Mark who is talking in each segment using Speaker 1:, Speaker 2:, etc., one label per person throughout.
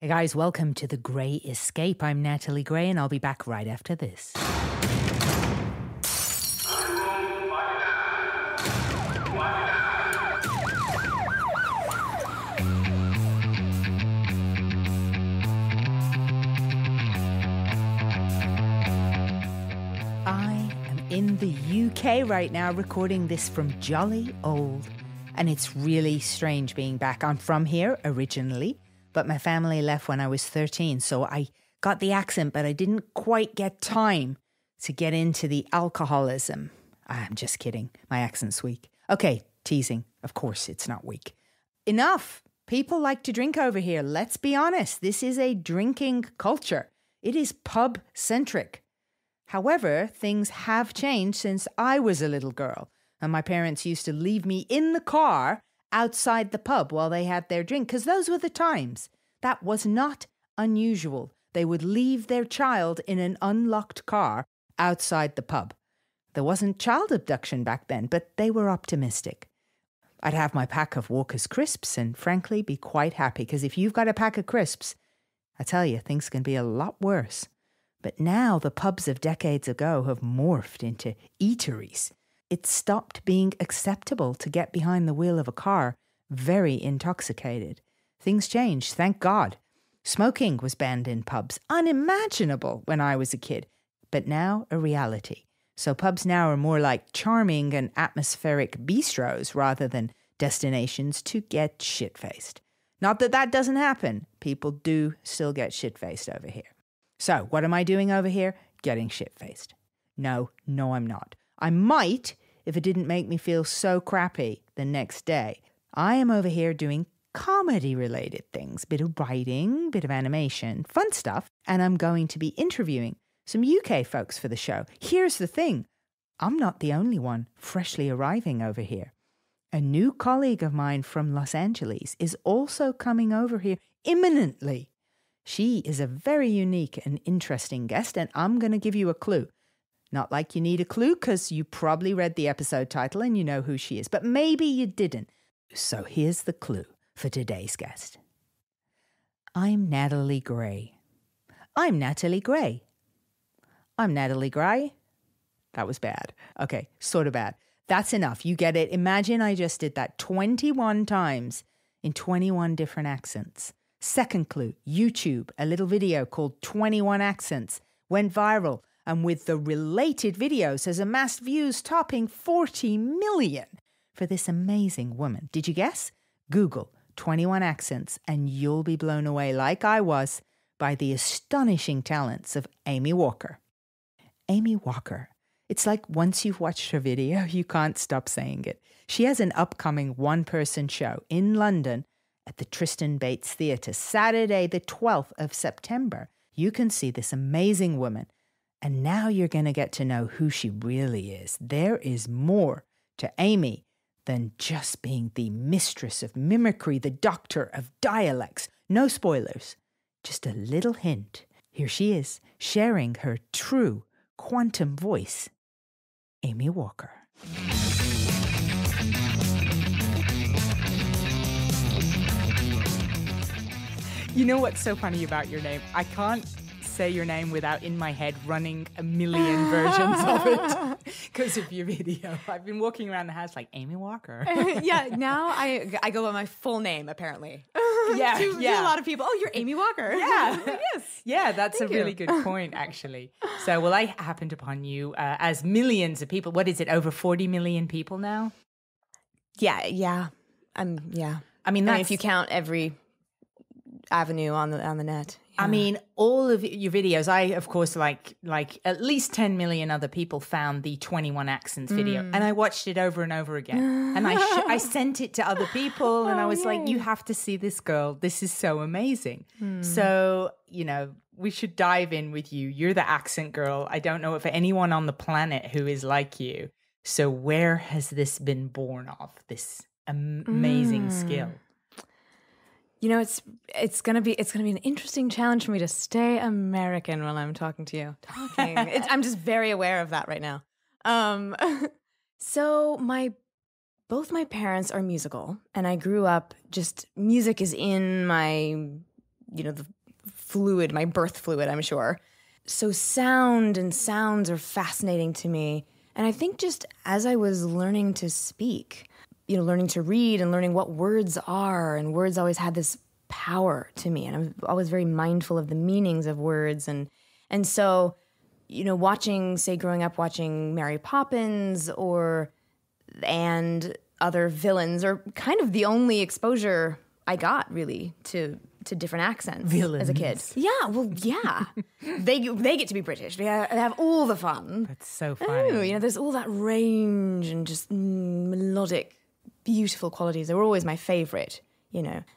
Speaker 1: Hey guys, welcome to The Grey Escape. I'm Natalie Gray and I'll be back right after this. I am in the UK right now recording this from jolly old, and it's really strange being back. I'm from here originally, but my family left when I was 13, so I got the accent, but I didn't quite get time to get into the alcoholism. I'm just kidding. My accent's weak. Okay, teasing. Of course, it's not weak. Enough. People like to drink over here. Let's be honest. This is a drinking culture. It is pub-centric. However, things have changed since I was a little girl, and my parents used to leave me in the car outside the pub while they had their drink, because those were the times. That was not unusual. They would leave their child in an unlocked car outside the pub. There wasn't child abduction back then, but they were optimistic. I'd have my pack of Walker's crisps and frankly be quite happy, because if you've got a pack of crisps, I tell you, things can be a lot worse. But now the pubs of decades ago have morphed into eateries. It stopped being acceptable to get behind the wheel of a car very intoxicated. Things changed, thank God. Smoking was banned in pubs, unimaginable when I was a kid, but now a reality. So pubs now are more like charming and atmospheric bistros rather than destinations to get shit-faced. Not that that doesn't happen. People do still get shit-faced over here. So what am I doing over here? Getting shit-faced. No, I'm not. I might if it didn't make me feel so crappy the next day. I am over here doing comedy-related things, bit of writing, bit of animation, fun stuff, and I'm going to be interviewing some UK folks for the show. Here's the thing. I'm not the only one freshly arriving over here. A new colleague of mine from Los Angeles is also coming over here imminently. She is a very unique and interesting guest, and I'm going to give you a clue. Not like you need a clue, because you probably read the episode title and you know who she is, but maybe you didn't. So here's the clue for today's guest. I'm Natalie Gray. I'm Natalie Gray. I'm Natalie Gray. That was bad. Okay, sort of bad. That's enough. You get it. Imagine I just did that 21 times in 21 different accents. Second clue, YouTube, a little video called 21 Accents, went viral, and with the related videos has amassed views topping 40 million for this amazing woman. Did you guess? Google 21 Accents and you'll be blown away like I was by the astonishing talents of Amy Walker. Amy Walker. It's like once you've watched her video, you can't stop saying it. She has an upcoming one-person show in London at the Tristan Bates Theatre, Saturday the 12th of September. You can see this amazing woman. And now you're going to get to know who she really is. There is more to Amy than just being the mistress of mimicry, the doctor of dialects. No spoilers, just a little hint. Here she is, sharing her true quantum voice. Amy Walker. You know what's so funny about your name? I can't say your name without in my head running a million versions of it because of your video. I've been walking around the house like Amy Walker.
Speaker 2: Yeah, now I go by my full name apparently.
Speaker 1: Yeah,
Speaker 2: to a lot of people. Oh, you're Amy Walker.
Speaker 1: Yeah,
Speaker 2: yes.
Speaker 1: Yeah, that's
Speaker 2: Thank
Speaker 1: a really good point, actually. So, well, I happened upon you as millions of people. What is it? Over 40 million people now?
Speaker 2: Yeah. I mean, if you count every avenue on the net. Yeah.
Speaker 1: I mean, all of your videos, I, of course, like at least 10 million other people found the 21 Accents video. And I watched it over and over again. And I sent it to other people. And I was like, you have to see this girl. This is so amazing. So, we should dive in with you. You're the accent girl. I don't know if anyone on the planet who is like you. So where has this been born of, this amazing skill?
Speaker 2: It's gonna be an interesting challenge for me to stay American while I'm talking to you. I'm just very aware of that right now. So both my parents are musical, and I grew up just music is in my the fluid, my birth fluid, I'm sure. So sound and sounds are fascinating to me. And I think just as I was learning to speak, learning to read and learning what words are, and words always had this power to me. And I'm always very mindful of the meanings of words. And so, growing up watching Mary Poppins and other villains are kind of the only exposure I got really to different accents as a kid. Yeah, well, yeah. They get to be British. They have all the fun.
Speaker 1: That's so funny.
Speaker 2: There's all that range and just melodic, beautiful qualities. They were always my favorite,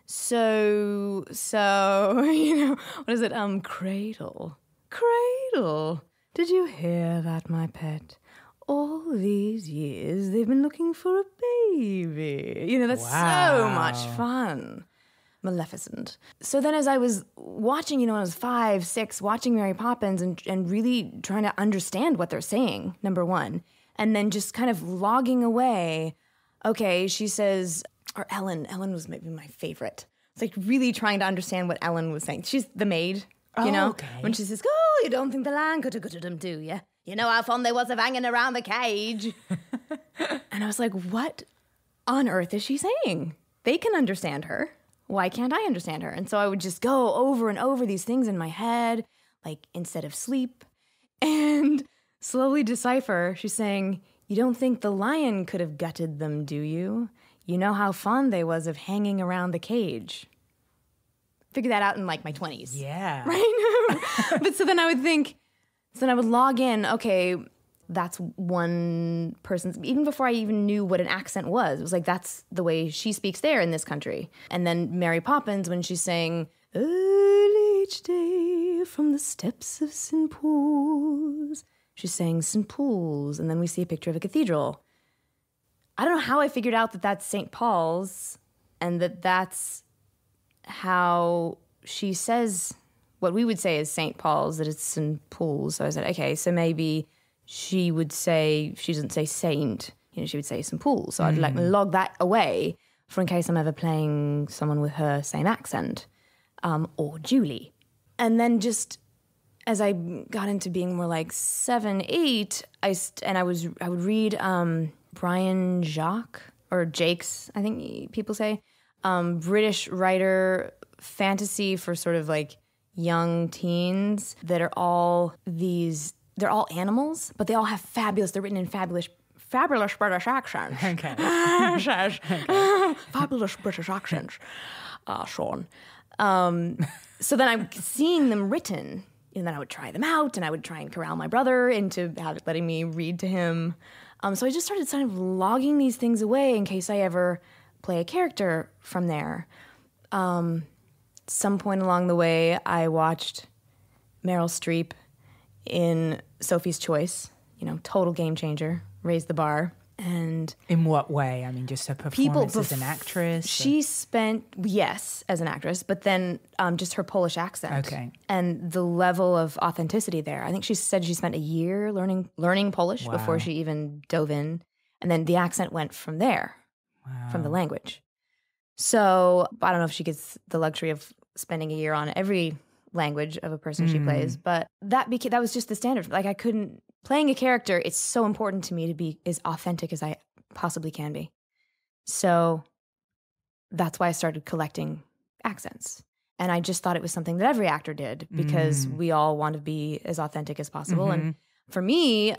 Speaker 2: So, what is it? Cradle. Cradle. Did you hear that, my pet? All these years they've been looking for a baby. That's so much fun. Maleficent. So then as I was watching, when I was 5, 6, watching Mary Poppins and really trying to understand what they're saying, number one, and then just kind of logging away, okay, she says, or Ellen was maybe my favorite. It's like really trying to understand what Ellen was saying. She's the maid,
Speaker 1: Okay.
Speaker 2: When she says, you don't think the land could have got them, do you? You know how fun they was of hanging around the cage. And I was like, what on earth is she saying? They can understand her. Why can't I understand her? And so I would just go over and over these things in my head, like instead of sleep, and slowly decipher. She's saying, you don't think the lion could have gutted them, do you? You know how fond they was of hanging around the cage. Figure that out in like my 20s.
Speaker 1: Yeah.
Speaker 2: Right? But so then I would log in, okay, that's one person's, even before I even knew what an accent was. It was like, that's the way she speaks there in this country. And then Mary Poppins, when she's saying, early each day from the steps of St. Paul's, she's saying St. Paul's, and then we see a picture of a cathedral. I don't know how I figured out that that's St. Paul's, and that's how she says what we would say is St. Paul's, that it's St. Paul's. So I said, okay, so maybe she would say, she doesn't say saint, she would say St. Paul's. So I'd log that away for in case I'm ever playing someone with her same accent, or Julie. And then just as I got into being more like 7, 8, I would read Brian Jacques, or Jakes, I think people say, British writer, fantasy for sort of like young teens that are all they're all animals, but they all have they're written in fabulous British accents.
Speaker 1: Okay.
Speaker 2: Fabulous British accents, Sean. So then I'm seeing them written, and then I would try them out, and I would try and corral my brother into letting me read to him. So I just started kind of logging these things away in case I ever play a character from there. Some point along the way, I watched Meryl Streep in Sophie's Choice, total game changer, raised the bar. And
Speaker 1: in what way? I mean, just her performance as an actress?
Speaker 2: She spent, yes, as an actress, but then just her Polish accent.
Speaker 1: Okay.
Speaker 2: And the level of authenticity there. I think she said she spent a year learning Polish before she even dove in. And then the accent went from there, from the language. So I don't know if she gets the luxury of spending a year on every language of a person she plays, but that was just the standard. Like playing a character, it's so important to me to be as authentic as I possibly can be. So that's why I started collecting accents. And I just thought it was something that every actor did because we all want to be as authentic as possible. And for me,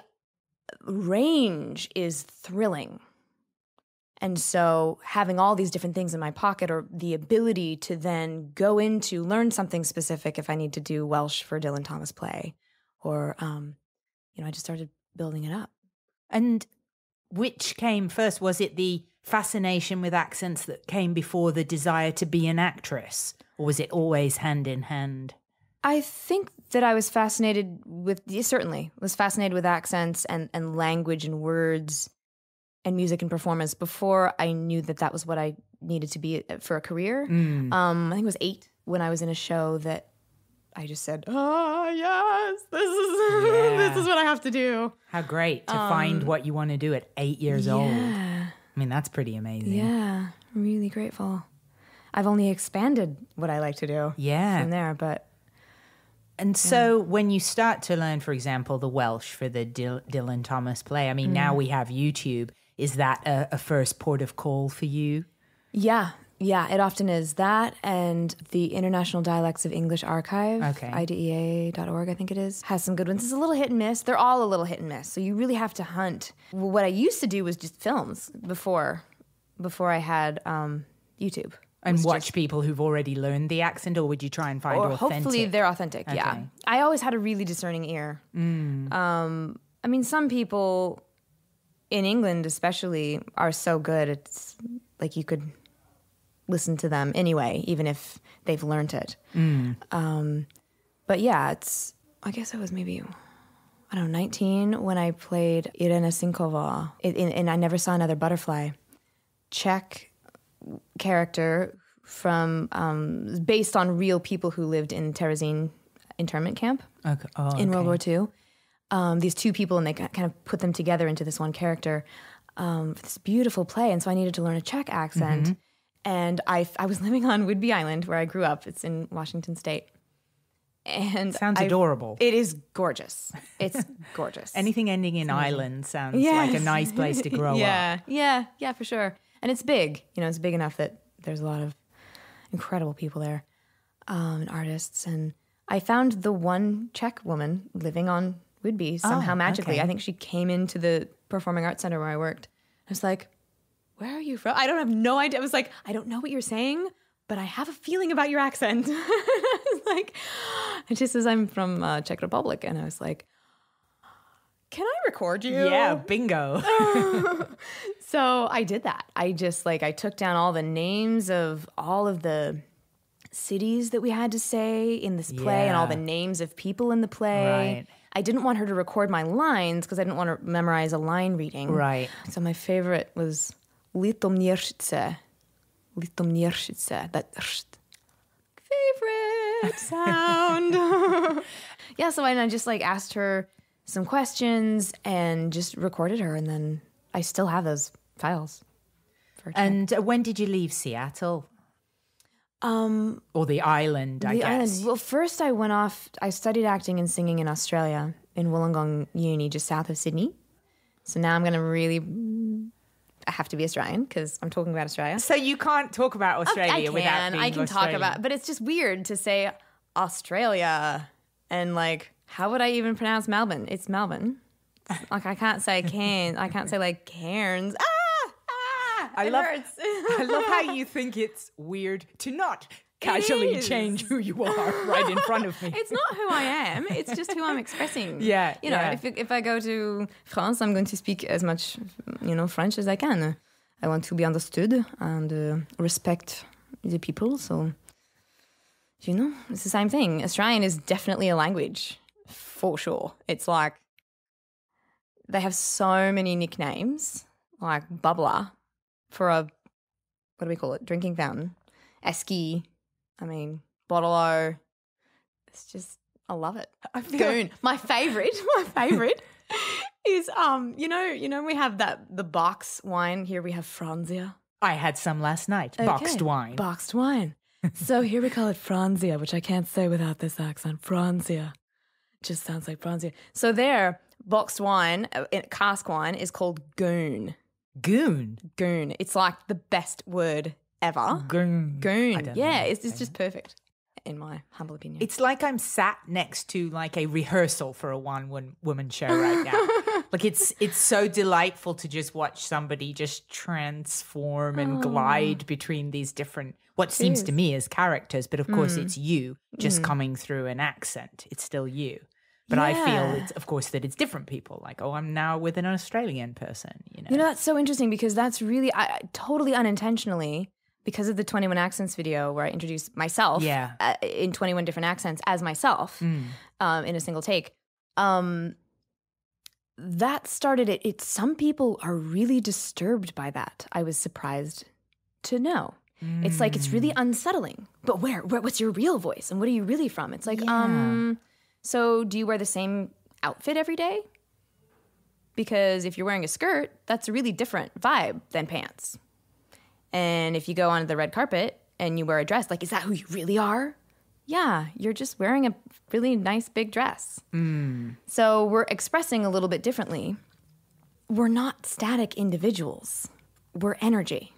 Speaker 2: range is thrilling. And so having all these different things in my pocket, or the ability to then go into learn something specific if I need to do Welsh for a Dylan Thomas play, or, I just started building it up.
Speaker 1: And which came first? Was it the fascination with accents that came before the desire to be an actress? Or was it always hand in hand?
Speaker 2: I think that I was fascinated with, certainly, was fascinated with accents and language and words and music and performance before I knew that was what I needed to be for a career. I think it was 8 when I was in a show that I just said, oh, yes, this is what I have to do.
Speaker 1: How great to find what you want to do at 8 years old. I mean, that's pretty amazing.
Speaker 2: Yeah, really grateful. I've only expanded what I like to do from there.
Speaker 1: And so when you start to learn, for example, the Welsh for the Dylan Thomas play, I mean, now we have YouTube. Is that a first port of call for you?
Speaker 2: Yeah, it often is. That and the International Dialects of English Archive, IDEA.org, I think it is, has some good ones. It's a little hit and miss. They're all a little hit and miss, so you really have to hunt. What I used to do was just films before I had YouTube.
Speaker 1: And watch people who've already learned the accent, or would you try and find authentic?
Speaker 2: Hopefully they're authentic, yeah. I always had a really discerning ear. I mean, some people in England especially are so good, it's like you could listen to them anyway, even if they've learned it. But yeah, I guess I was maybe, 19 when I played Irena Sinkova, and I Never Saw Another Butterfly. Czech character from based on real people who lived in Terezín internment camp in World War II. These two people, and they kind of put them together into this one character for this beautiful play. And so I needed to learn a Czech accent. And I was living on Whidbey Island where I grew up. It's in Washington State. And
Speaker 1: sounds adorable.
Speaker 2: It is gorgeous. It's gorgeous.
Speaker 1: Anything ending in island sounds like a nice place to grow up.
Speaker 2: Yeah, for sure. And it's big. It's big enough that there's a lot of incredible people there, and artists. And I found the one Czech woman living on Whidbey somehow magically. Okay. I think she came into the Performing Arts Center where I worked. I was like, where are you from? I don't have no idea. I was like, I don't know what you're saying, but I have a feeling about your accent. And she says, I'm from Czech Republic. And I was like, can I record you?
Speaker 1: Yeah, bingo.
Speaker 2: So I did that. I just I took down all the names of all of the cities that we had to say in this play and all the names of people in the play.
Speaker 1: Right.
Speaker 2: I didn't want her to record my lines because I didn't want to memorize a line reading.
Speaker 1: Right.
Speaker 2: So my favorite was Litomnieršice. That favorite sound. Yeah, so I just asked her some questions and just recorded her, and then I still have those files.
Speaker 1: And when did you leave Seattle? Or the island, I guess.
Speaker 2: Well, first I went off, I studied acting and singing in Australia, in Wollongong Uni, just south of Sydney. So now I'm going to I have to be Australian because I'm talking about Australia.
Speaker 1: So you can't talk about Australia without being
Speaker 2: I can
Speaker 1: Australian.
Speaker 2: talk about, but it's just weird to say Australia and how would I even pronounce Melbourne? It's Melbourne. I can't say Cairns. I can't say Cairns. It hurts.
Speaker 1: I love how you think it's weird to not casually change who you are right in front of me.
Speaker 2: It's not who I am. It's just who I'm expressing.
Speaker 1: Yeah.
Speaker 2: If I go to France, I'm going to speak as much, French as I can. I want to be understood and respect the people. So, it's the same thing. Australian is definitely a language, for sure. It's they have so many nicknames, like bubbler for a, what do we call it, drinking fountain, esky, bottle-o. It's just, I love it. Goon. My favorite is, we have the box wine. Here we have Franzia.
Speaker 1: I had some last night. Okay. Boxed wine. So here we call it Franzia, which I can't say without this accent. Franzia. Just sounds like Franzia. So there, boxed wine, cask wine, is called goon. Goon? Goon. It's the best word ever. Goon. Yeah, it's just perfect, in my humble opinion. It's like I'm sat next to a rehearsal for a one-woman show right now. It's so delightful to just watch somebody just transform and glide between these different, what seems to me as characters, but of course it's you just coming through an accent. It's still you. But I feel, of course, that it's different people. I'm now with an Australian person, that's so interesting because that's really, totally unintentionally, because of the 21 Accents video where I introduced myself in 21 different accents as myself in a single take. That started it. Some people are really disturbed by that. I was surprised to know. It's it's really unsettling. But what's your real voice? And what are you really from? It's so do you wear the same outfit every day? Because if you're wearing a skirt, that's a really different vibe than pants. And if you go onto the red carpet
Speaker 2: and you wear a dress, like, is that who you really are? Yeah, you're just wearing a really nice big dress. So we're expressing a little bit differently. We're not static individuals. We're energy.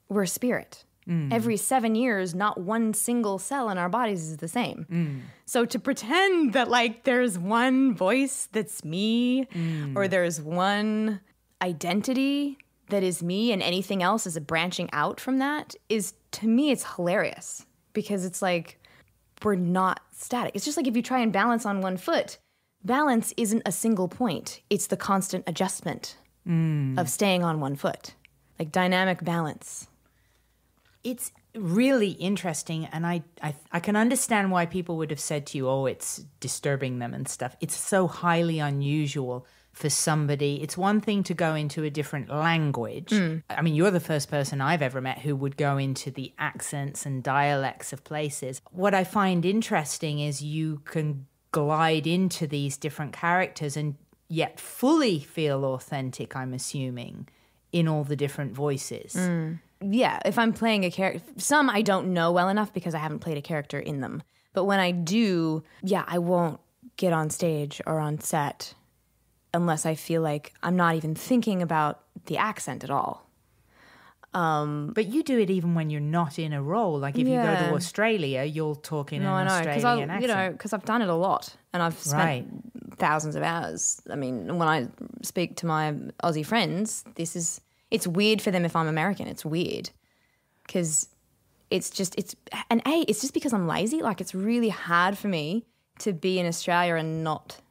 Speaker 2: We're a spirit. Every 7 years, not one single cell in our bodies is the same. So to pretend that like there's one voice that's me or there's one identity that is me and anything else is a branching out from that is, to me, it's hilarious because it's like we're not static. It's just like if you try and balance on one foot, balance isn't a single point. It's the constant adjustment of staying on one foot, like dynamic balance.
Speaker 1: It's really interesting, and I can understand why people would have said to you, oh, it's disturbing them and stuff. It's so highly unusual for somebody. It's one thing to go into a different language. I mean, you're the first person I've ever met who would go into the accents and dialects of places. What I find interesting is you can glide into these different characters and yet fully feel authentic, I'm assuming, in all the different voices.
Speaker 2: Yeah, if I'm playing a character, some I don't know well enough because I haven't played a character in them. But when I do, yeah, I won't get on stage or on set unless I feel like I'm not even thinking about the accent at all.
Speaker 1: But you do it even when you're not in a role. Like if you go to Australia, you'll talk in an Australian accent.
Speaker 2: You know, because I've done it a lot and I've spent thousands of hours. I mean, when I speak to my Aussie friends, it's weird for them if I'm American. It's weird because it's just because I'm lazy. Like it's really hard for me to be in Australia and not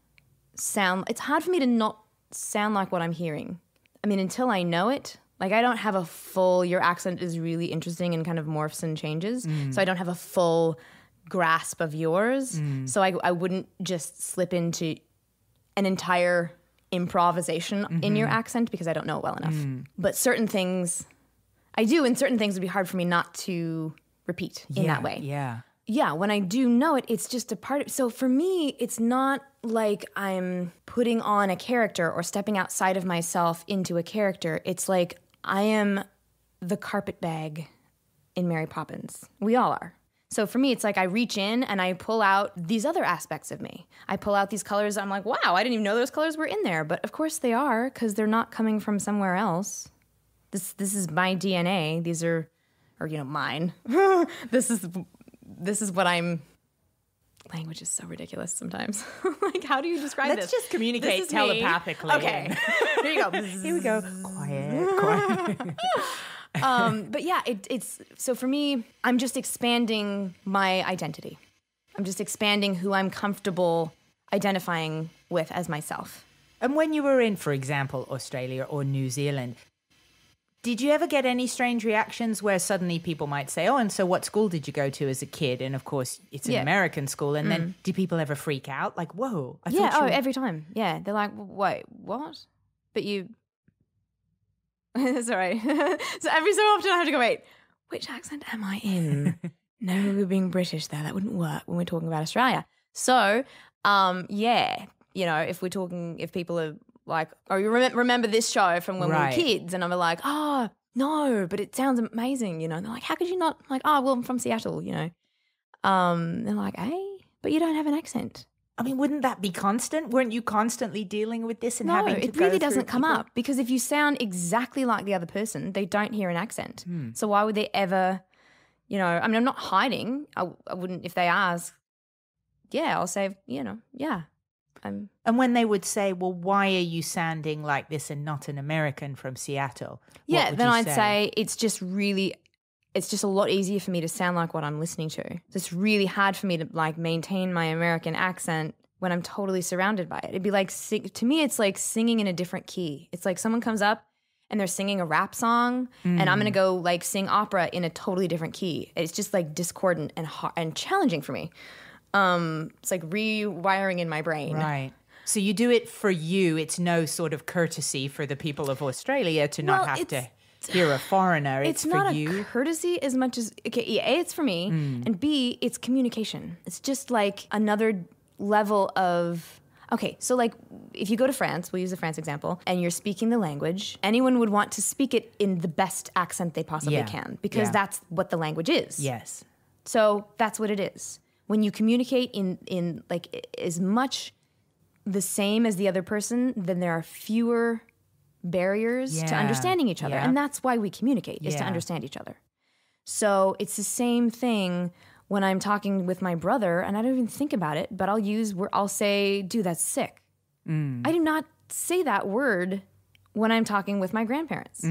Speaker 2: sound. It's hard for me to not sound like what I'm hearing. I mean, until I know it, like I don't have a full. Your accent is really interesting and kind of morphs and changes. So I don't have a full grasp of yours. So I wouldn't just slip into an entire improvisation in your accent because I don't know it well enough. But certain things I do, and certain things would be hard for me not to repeat in that way. Yeah, when I do know it, it's just a part of. So for me, it's not like I'm putting on a character or stepping outside of myself into a character. It's like I am the carpet bag in Mary Poppins. We all are. So for me, it's like I reach in and I pull out these other aspects of me. I pull out these colors. I'm like, wow, I didn't even know those colors were in there. But of course they are because they're not coming from somewhere else. This is my DNA. These are mine. This is what I'm. Language is so ridiculous sometimes. Like, how do you describe this?
Speaker 1: Let's just communicate telepathically.
Speaker 2: Okay, here you go.
Speaker 1: Here we go. Quiet.
Speaker 2: But yeah, it's so for me, I'm just expanding my identity. I'm just expanding who I'm comfortable identifying with as myself.
Speaker 1: And when you were in, for example, Australia or New Zealand, did you ever get any strange reactions where suddenly people might say, oh, and so what school did you go to as a kid? And of course, it's an American school. And then do people ever freak out? Like, whoa.
Speaker 2: Every time. Yeah, they're like, wait, what? But you... Sorry. So every so often I have to go, wait, which accent am I in? No, we're being British there. That wouldn't work when we're talking about Australia. So, if people are like, oh, you remember this show from when we were kids? And I'm like, oh, no, but it sounds amazing, And they're like, how could you not? I'm like, oh, well, I'm from Seattle, They're like, hey, but you don't have an accent.
Speaker 1: I mean, wouldn't that be constant? Weren't you constantly dealing with this and having to go through it?
Speaker 2: No, it really doesn't come up because if you sound exactly like the other person, they don't hear an accent. So why would they ever, I mean, I'm not hiding. I wouldn't, if they ask, I'll say,
Speaker 1: And when they would say, well, why are you sounding like this and not an American from Seattle?
Speaker 2: Then I'd say it's just a lot easier for me to sound like what I'm listening to. It's really hard for me to like maintain my American accent when I'm totally surrounded by it. It'd be like, to me, it's like singing in a different key. It's like someone comes up and they're singing a rap song and I'm going to go like sing opera in a totally different key. It's just like discordant and hard and challenging for me. It's like rewiring in my brain.
Speaker 1: Right. So you do it for you. It's no sort of courtesy for the people of Australia to not have to hear a foreigner. It's
Speaker 2: not
Speaker 1: for you.
Speaker 2: A courtesy as much as, A, it's for me, and B, it's communication. It's just like another level of Okay, so like if you go to France, we'll use the France example, and you're speaking the language, anyone would want to speak it in the best accent they possibly can because that's what the language is.
Speaker 1: Yes.
Speaker 2: So that's what it is. When you communicate in like as much the same as the other person, then there are fewer barriers to understanding each other. And that's why we communicate, is to understand each other. So it's the same thing when I'm talking with my brother, and I don't even think about it, but I'll say, dude, that's sick. I do not say that word when I'm talking with my grandparents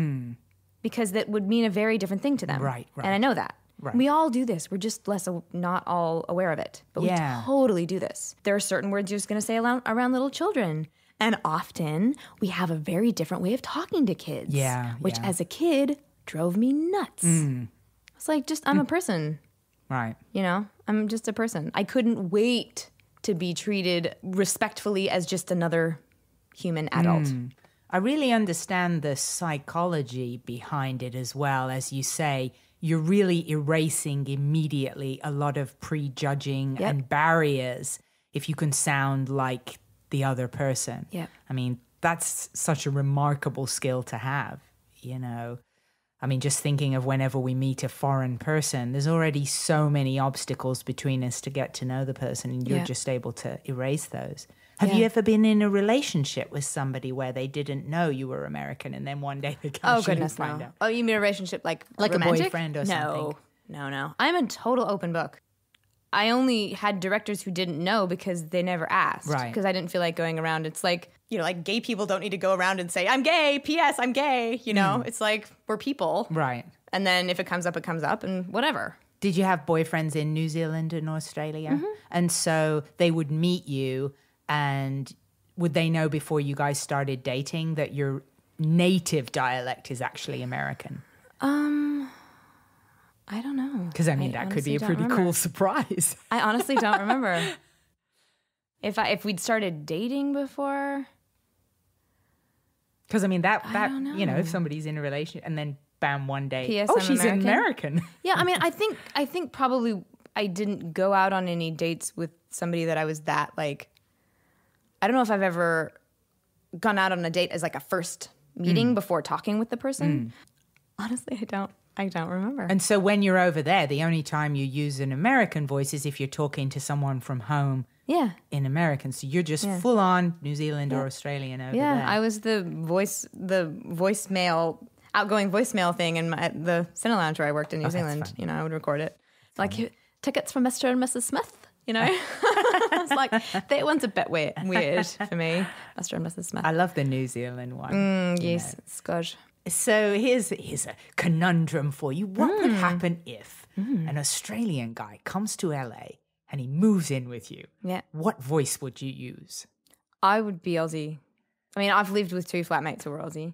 Speaker 2: because that would mean a very different thing to them.
Speaker 1: Right.
Speaker 2: And I know that.
Speaker 1: Right.
Speaker 2: We all do this. We're just not all aware of it, but we totally do this. There are certain words you're just going to say around little children. And often we have a very different way of talking to kids, which as a kid drove me nuts. It's like, I'm a person.
Speaker 1: Right.
Speaker 2: You know, I'm just a person. I couldn't wait to be treated respectfully as just another human adult.
Speaker 1: I really understand the psychology behind it as well. As you say, you're really erasing immediately a lot of prejudging and barriers if you can sound like the other person.
Speaker 2: Yeah.
Speaker 1: I mean, that's such a remarkable skill to have, you know. I mean, just thinking of whenever we meet a foreign person, there's already so many obstacles between us to get to know the person, and you're just able to erase those. Have you ever been in a relationship with somebody where they didn't know you were American, and then one day they casually find out?
Speaker 2: Oh, you mean a relationship like
Speaker 1: romantic? A boyfriend or something?
Speaker 2: No. I'm a total open book. I only had directors who didn't know because they never asked.
Speaker 1: Right.
Speaker 2: Because I didn't feel like going around. It's like, you know, like gay people don't need to go around and say, I'm gay, P.S., I'm gay. You know, it's like we're people.
Speaker 1: Right.
Speaker 2: And then if it comes up, and whatever.
Speaker 1: Did you have boyfriends in New Zealand and Australia? And so they would meet you, and would they know before you guys started dating that your native dialect is actually American?
Speaker 2: I don't know.
Speaker 1: Because, I mean, that could be a pretty cool surprise.
Speaker 2: I honestly don't remember. If we'd started dating before.
Speaker 1: Because, I mean, that you know, if somebody's in a relationship and then bam, one day,
Speaker 2: P.S.
Speaker 1: she's American.
Speaker 2: Yeah, I mean, I think probably I didn't go out on any dates with somebody that I was that, like, I don't know if I've ever gone out on a date as like a first meeting before talking with the person. Honestly, I don't remember.
Speaker 1: And so when you're over there, the only time you use an American voice is if you're talking to someone from home in American. So you're just full on New Zealand or Australian over there.
Speaker 2: Yeah, I was the voicemail, outgoing voicemail thing in the Cine Lounge where I worked in New Zealand. You know, I would record it. Like, tickets for Mr. and Mrs. Smith, you know? It's like, that one's a bit weird for me, Mr. and Mrs. Smith.
Speaker 1: I love the New Zealand one.
Speaker 2: Yes, it's good.
Speaker 1: So here's a conundrum for you. What would happen if an Australian guy comes to LA and he moves in with you?
Speaker 2: Yeah.
Speaker 1: What voice would you use?
Speaker 2: I would be Aussie. I mean, I've lived with 2 flatmates who were Aussie.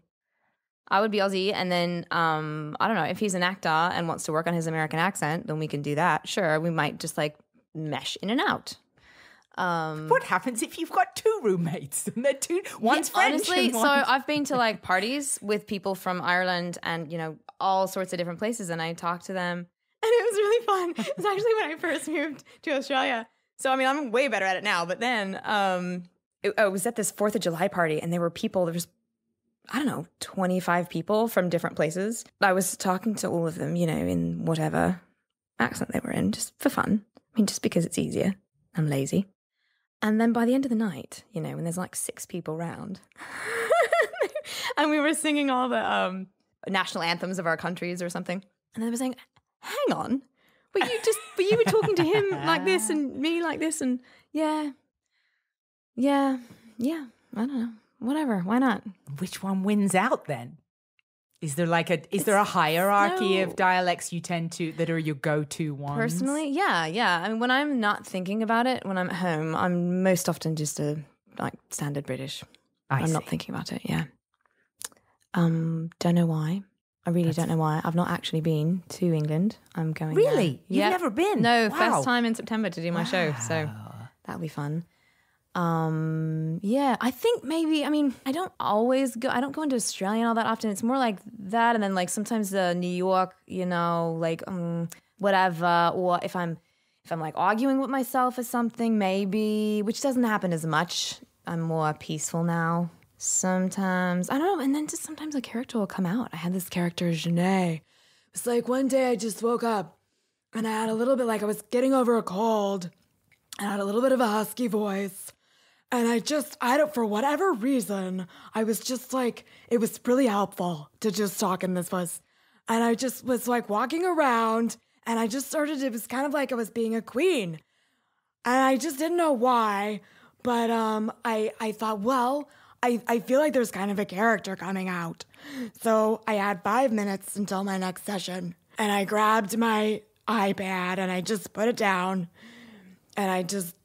Speaker 2: I would be Aussie, and then, I don't know, if he's an actor and wants to work on his American accent, then we can do that. Sure, we might just, like, mesh in and out.
Speaker 1: What happens if you've got 2 roommates and they're one's French?
Speaker 2: Honestly, so I've been to like parties with people from Ireland and, you know, all sorts of different places, and I talked to them, and it was really fun. It was actually when I first moved to Australia. So, I mean, I'm way better at it now, but then it was at this 4th of July party, and there was, I don't know, 25 people from different places. I was talking to all of them, you know, in whatever accent they were in, just for fun. I mean, just because it's easier. I'm lazy. And then by the end of the night, you know, when there's like 6 people round, and we were singing all the national anthems of our countries or something, and they were saying, hang on, but you were talking to him like this and me like this, and yeah, I don't know, whatever, why not?
Speaker 1: Which one wins out then? Is there a hierarchy of dialects you tend to, that are your go-to ones?
Speaker 2: Personally, yeah. I mean, when I'm not thinking about it, when I'm at home, I'm most often just a standard British. I'm not thinking about it, yeah. Don't know why. I really don't know why. I've not actually been to England. I'm going there.
Speaker 1: Really? You've never been?
Speaker 2: No, first time in September to do my show, so that'll be fun. Yeah, I think maybe, I mean, I don't go into Australia all that often. It's more like that. And then like sometimes New York, you know, like, whatever. Or if I'm like arguing with myself or something, maybe, which doesn't happen as much I'm more peaceful now. Sometimes, I don't know, and then just sometimes a character will come out. I had this character, Janae. It's like one day I just woke up and I had a little bit like I was getting over a cold. I had a little bit of a husky voice. And I don't, for whatever reason, I was just like, it was really helpful to just talk in this voice. And I just was like walking around and I just started, it was kind of like I was being a queen. And I just didn't know why, but I thought, well, I feel like there's kind of a character coming out. So I had 5 minutes until my next session. And I grabbed my iPad and I just put it down. And I just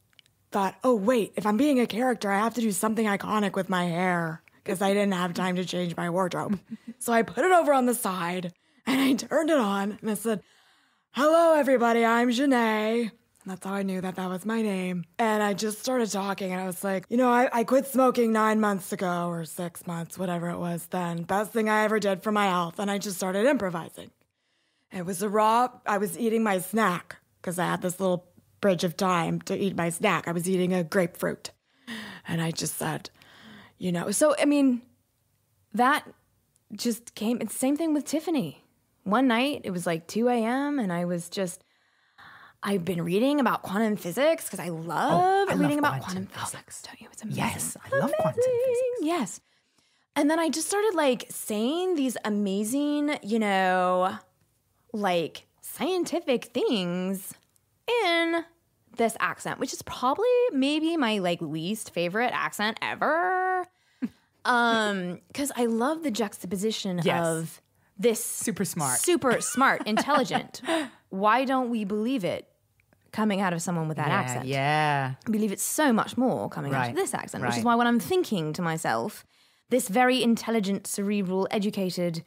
Speaker 2: thought, oh, wait, if I'm being a character, I have to do something iconic with my hair because I didn't have time to change my wardrobe. So I put it over on the side and I turned it on and I said, hello, everybody, I'm Janae. And that's how I knew that was my name. And I just started talking and I was like, I quit smoking 9 months ago or 6 months, whatever it was then. Best thing I ever did for my health. And I just started improvising. It was I was eating my snack because I had this little bridge of time to eat my snack. I was eating a grapefruit. And I just said, so, I mean, that just came. It's the same thing with Tiffany. One night, it was like 2 a.m. and I've been reading about quantum physics because I love reading about quantum physics. Don't you? It's amazing.
Speaker 1: Yes, I love quantum physics.
Speaker 2: Yes. And then I just started like saying these amazing, like scientific things in this accent, which is probably maybe my like least favorite accent ever. Because I love the juxtaposition of this super smart, intelligent. Why don't we believe it coming out of someone with that accent?
Speaker 1: Yeah.
Speaker 2: I believe it so much more coming out of this accent, which is why when I'm thinking to myself, this very intelligent, cerebral, educated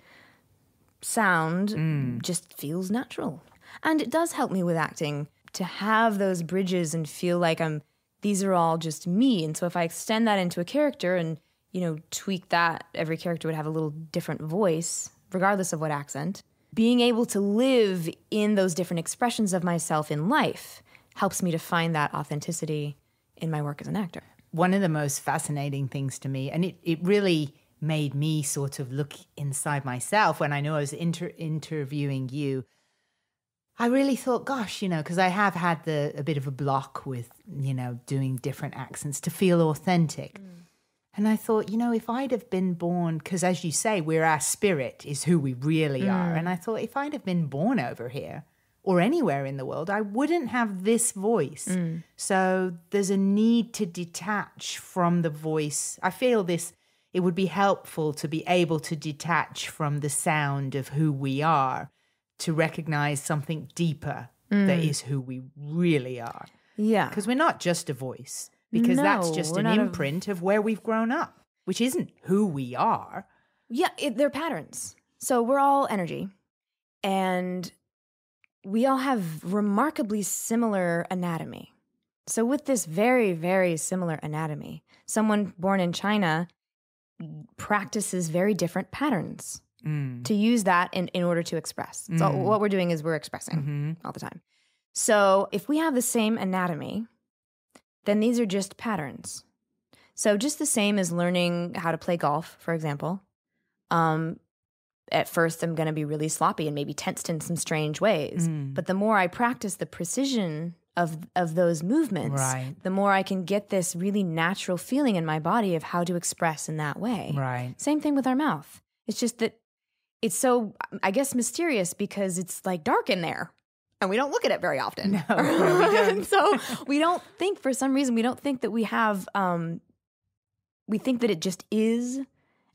Speaker 2: sound just feels natural. And it does help me with acting to have those bridges and feel like these are all just me. And so if I extend that into a character and, tweak that, every character would have a little different voice, regardless of what accent. Being able to live in those different expressions of myself in life helps me to find that authenticity in my work as an actor.
Speaker 1: One of the most fascinating things to me, and it really made me sort of look inside myself when I knew I was interviewing you, I really thought, gosh, because I have had a bit of a block with, doing different accents to feel authentic. And I thought, if I'd have been born, because as you say, our spirit is who we really are. And I thought if I'd have been born over here or anywhere in the world, I wouldn't have this voice. So there's a need to detach from the voice. I feel it would be helpful to be able to detach from the sound of who we are, to recognize something deeper that is who we really are.
Speaker 2: Yeah.
Speaker 1: Because we're not just a voice. Because that's just an imprint of where we've grown up, which isn't who we are.
Speaker 2: Yeah, they're patterns. So we're all energy. And we all have remarkably similar anatomy. So with this very, very similar anatomy, someone born in China practices very different patterns to use that in order to express. So what we're doing is we're expressing all the time. So if we have the same anatomy, then these are just patterns. So just the same as learning how to play golf, for example. At first, I'm going to be really sloppy and maybe tensed in some strange ways. But the more I practice the precision of those movements, the more I can get this really natural feeling in my body of how to express in that way.
Speaker 1: Right.
Speaker 2: Same thing with our mouth. It's just that it's so, I guess, mysterious because it's like dark in there. And we don't look at it very often.
Speaker 1: No, we don't.
Speaker 2: So we don't think, for some reason, we don't think that we have, we think that it just is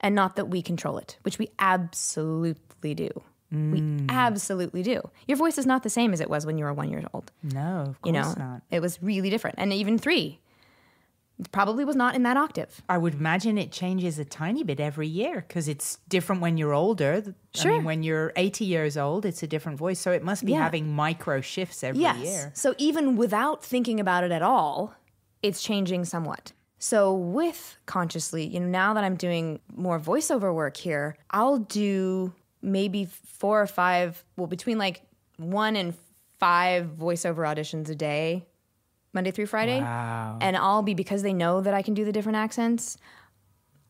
Speaker 2: and not that we control it, which we absolutely do. We absolutely do. Your voice is not the same as it was when you were 1 year old.
Speaker 1: No, of course not.
Speaker 2: It was really different. And even 3. It probably was not in that octave.
Speaker 1: I would imagine it changes a tiny bit every year because it's different when you're older.
Speaker 2: Sure.
Speaker 1: I mean, when you're 80 years old, it's a different voice. So it must be having micro shifts every year.
Speaker 2: So even without thinking about it at all, it's changing somewhat. So with consciously, now that I'm doing more voiceover work here, I'll do maybe 4 or 5, between like 1 and 5 voiceover auditions a day Monday through Friday.
Speaker 1: Wow.
Speaker 2: And because they know that I can do the different accents.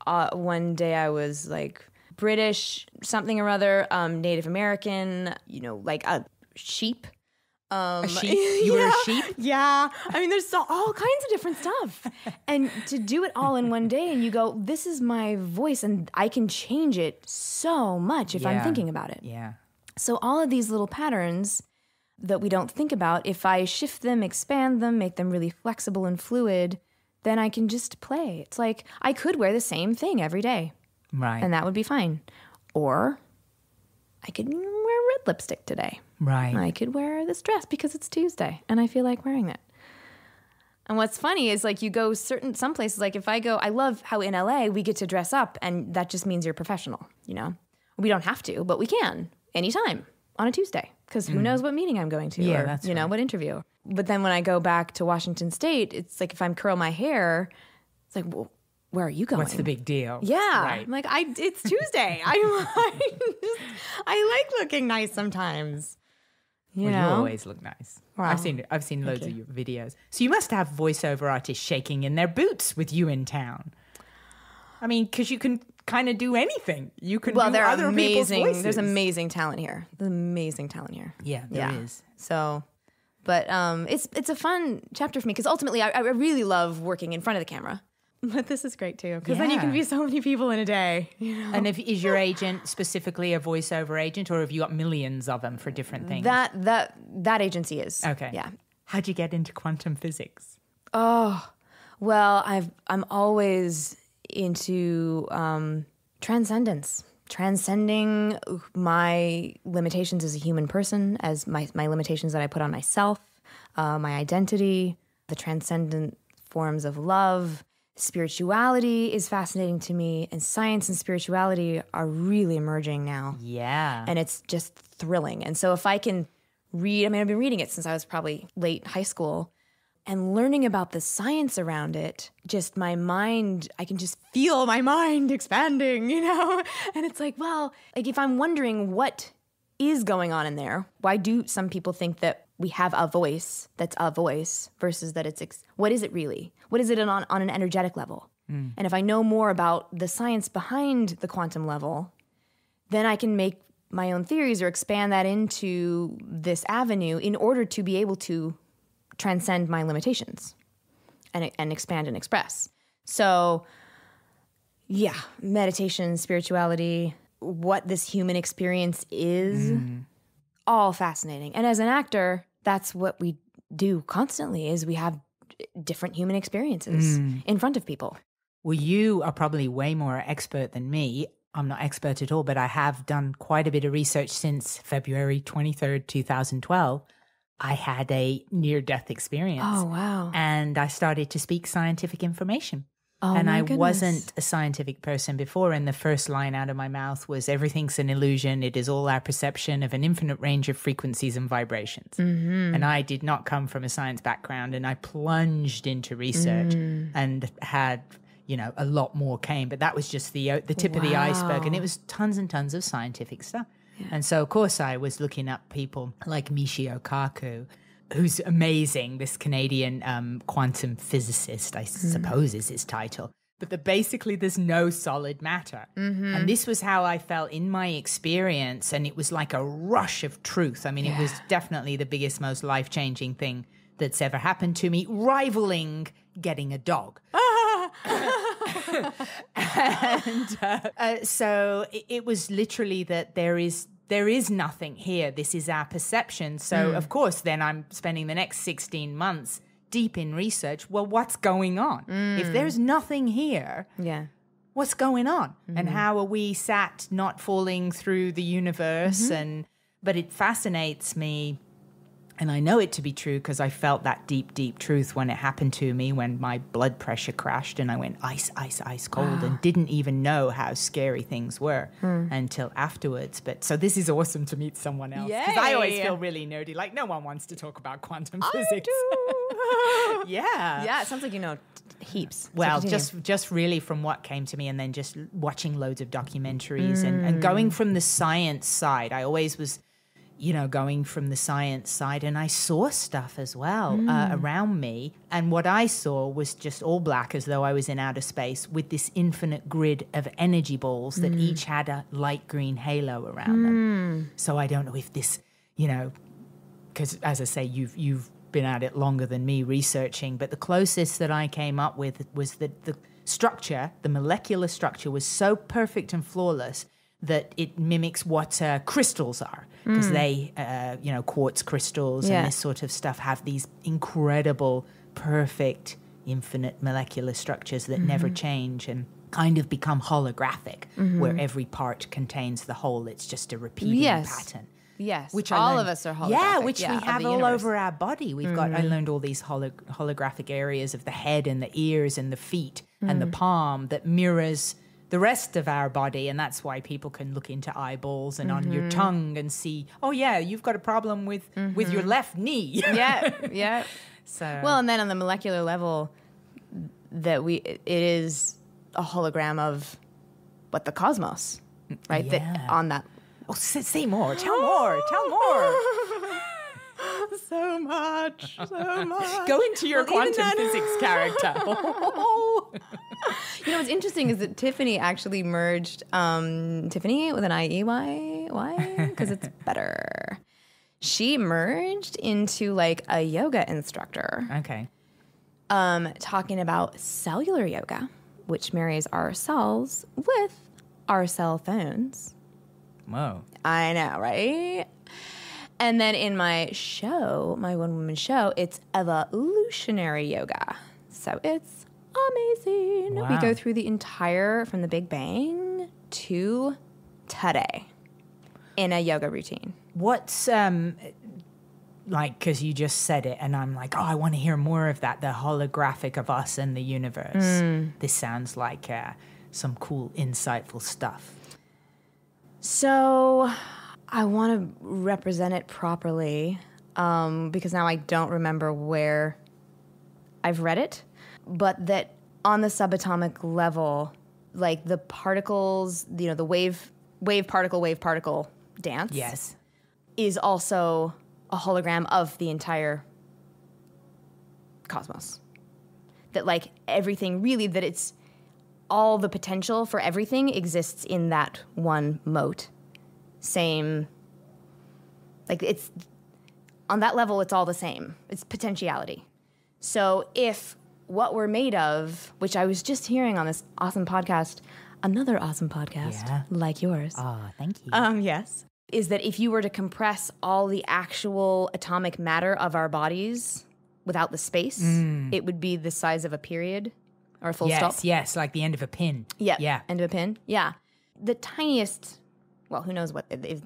Speaker 2: One day I was like British, something or other, Native American, like a sheep.
Speaker 1: A sheep? You were a sheep?
Speaker 2: Yeah. I mean, there's all kinds of different stuff. And to do it all in one day and you go, this is my voice and I can change it so much if I'm thinking about it.
Speaker 1: Yeah.
Speaker 2: So all of these little patterns that we don't think about, if I shift them, expand them, make them really flexible and fluid, then I can just play. It's like I could wear the same thing every day.
Speaker 1: Right.
Speaker 2: And that would be fine. Or I could wear red lipstick today.
Speaker 1: Right.
Speaker 2: I could wear this dress because it's Tuesday and I feel like wearing it. And what's funny is like you go some places, like if I go, I love how in LA we get to dress up and that just means you're professional, We don't have to, but we can anytime on a Tuesday because who knows what meeting I'm going to or,
Speaker 1: that's
Speaker 2: what interview. But then when I go back to Washington State, it's like if I'm curl my hair, it's like, well, where are you going?
Speaker 1: What's the big deal?
Speaker 2: Yeah.
Speaker 1: Right.
Speaker 2: I'm like, it's Tuesday. I like looking nice sometimes. You know?
Speaker 1: You always look nice.
Speaker 2: Wow.
Speaker 1: I've seen loads of your videos. So you must have voiceover artists shaking in their boots with you in town. I mean, because you can kind of do anything. You can do other people's voices.
Speaker 2: There's amazing talent here.
Speaker 1: Yeah, there is.
Speaker 2: So, but it's a fun chapter for me because ultimately I really love working in front of the camera. But this is great too because then you can be so many people in a day.
Speaker 1: And is your agent specifically a voiceover agent, or have you got millions of them for different things?
Speaker 2: That agency is.
Speaker 1: Okay.
Speaker 2: Yeah.
Speaker 1: How'd you get into quantum physics?
Speaker 2: Oh, well, I'm always into transcendence, transcending my limitations as a human person, as my limitations that I put on myself, my identity, the transcendent forms of love. Spirituality is fascinating to me, and science and spirituality are really emerging now.
Speaker 1: Yeah.
Speaker 2: And it's just thrilling. And so if I can read, I've been reading it since I was probably late high school, and learning about the science around it, just my mind, I can just feel my mind expanding, And it's like, well, like if I'm wondering what is going on in there, why do some people think that we have a voice that's a voice versus that it's, what is it really? What is it on an energetic level? And if I know more about the science behind the quantum level, then I can make my own theories or expand that into this avenue in order to be able to transcend my limitations and expand and express. So, yeah, meditation, spirituality, what this human experience is, all fascinating. And as an actor, that's what we do constantly is we have different human experiences in front of people.
Speaker 1: Well, you are probably way more expert than me. I'm not expert at all, but I have done quite a bit of research since February 23rd, 2012. I had a near-death experience.
Speaker 2: Oh, wow.
Speaker 1: And I started to speak scientific information.
Speaker 2: Oh,
Speaker 1: and
Speaker 2: my
Speaker 1: I
Speaker 2: goodness.
Speaker 1: wasn't a scientific person before. And the first line out of my mouth was, everything's an illusion. It is all our perception of an infinite range of frequencies and vibrations. And I did not come from a science background. And I plunged into research and had, a lot more came. But that was just the tip of the iceberg. And it was tons and tons of scientific stuff. Yeah. And so, of course, I was looking up people like Michio Kaku, who's amazing, this Canadian quantum physicist, I suppose is his title. But basically there's no solid matter. And this was how I felt in my experience, and it was like a rush of truth. I mean, it was definitely the biggest, most life-changing thing that's ever happened to me, rivaling getting a dog. And so it was literally that there is nothing here. This is our perception. So, of course, then I'm spending the next 16 months deep in research. Well, what's going on? If there's nothing here, what's going on? And how are we sat not falling through the universe? But it fascinates me. And I know it to be true because I felt that deep, deep truth when it happened to me, when my blood pressure crashed and I went ice, ice, ice cold and didn't even know how scary things were until afterwards. But so this is awesome to meet someone else because I always feel really nerdy. Like no one wants to talk about quantum physics.
Speaker 2: I do.
Speaker 1: Yeah.
Speaker 2: Yeah, it sounds like you know heaps.
Speaker 1: Well, just really from what came to me and then just watching loads of documentaries and going from the science side. I always was... going from the science side, and I saw stuff as well around me. And what I saw was just all black, as though I was in outer space, with this infinite grid of energy balls that each had a light green halo around them. So I don't know if this, because as I say, you've been at it longer than me researching, but the closest that I came up with was that the structure, the molecular structure, was so perfect and flawless that it mimics what crystals are, because they, quartz crystals and this sort of stuff have these incredible, perfect, infinite molecular structures that never change and kind of become holographic, where every part contains the whole. It's just a repeating pattern.
Speaker 2: Yes,
Speaker 1: which
Speaker 2: all of us are holographic.
Speaker 1: Yeah, which we have all over our body. We've got, I learned all these holographic areas of the head and the ears and the feet and the palm that mirrors the rest of our body, and that's why people can look into eyeballs and on your tongue and see, oh yeah, you've got a problem with your left knee.
Speaker 2: Yeah. So well, and then on the molecular level, it is a hologram of what the cosmos, right?
Speaker 1: Yeah.
Speaker 2: That on that.
Speaker 1: Oh, say more. Tell more.
Speaker 2: So much.
Speaker 1: Go into your quantum physics character.
Speaker 2: What's interesting is that Tiffany actually merged Tiffany with an IEY. Why? Because it's better. She merged into like a yoga instructor.
Speaker 1: Okay.
Speaker 2: Talking about cellular yoga, which marries our cells with our cell phones.
Speaker 1: Whoa.
Speaker 2: I know, right? And then in my show, my one-woman show, it's evolutionary yoga. So it's amazing.
Speaker 1: Wow.
Speaker 2: We go through the entire, from the Big Bang to today in a yoga routine.
Speaker 1: What's, because you just said it, and I'm like, oh, I want to hear more of that, the holographic of us and the universe. This sounds like some cool, insightful stuff.
Speaker 2: So I want to represent it properly because now I don't remember where I've read it, but that on the subatomic level, like the particles, the wave particle dance is also a hologram of the entire cosmos. That like everything really, that it's all the potential for everything exists in that one mote. Same, like it's, on that level, it's all the same. It's potentiality. So if what we're made of, which I was just hearing on this awesome podcast, another awesome podcast like yours.
Speaker 1: Oh, thank you.
Speaker 2: Yes. Is that if you were to compress all the actual atomic matter of our bodies without the space, it would be the size of a period. Or a full stop?
Speaker 1: Yes, like the end of a pin.
Speaker 2: Yeah. End of a pin. Yeah. The tiniest, well, who knows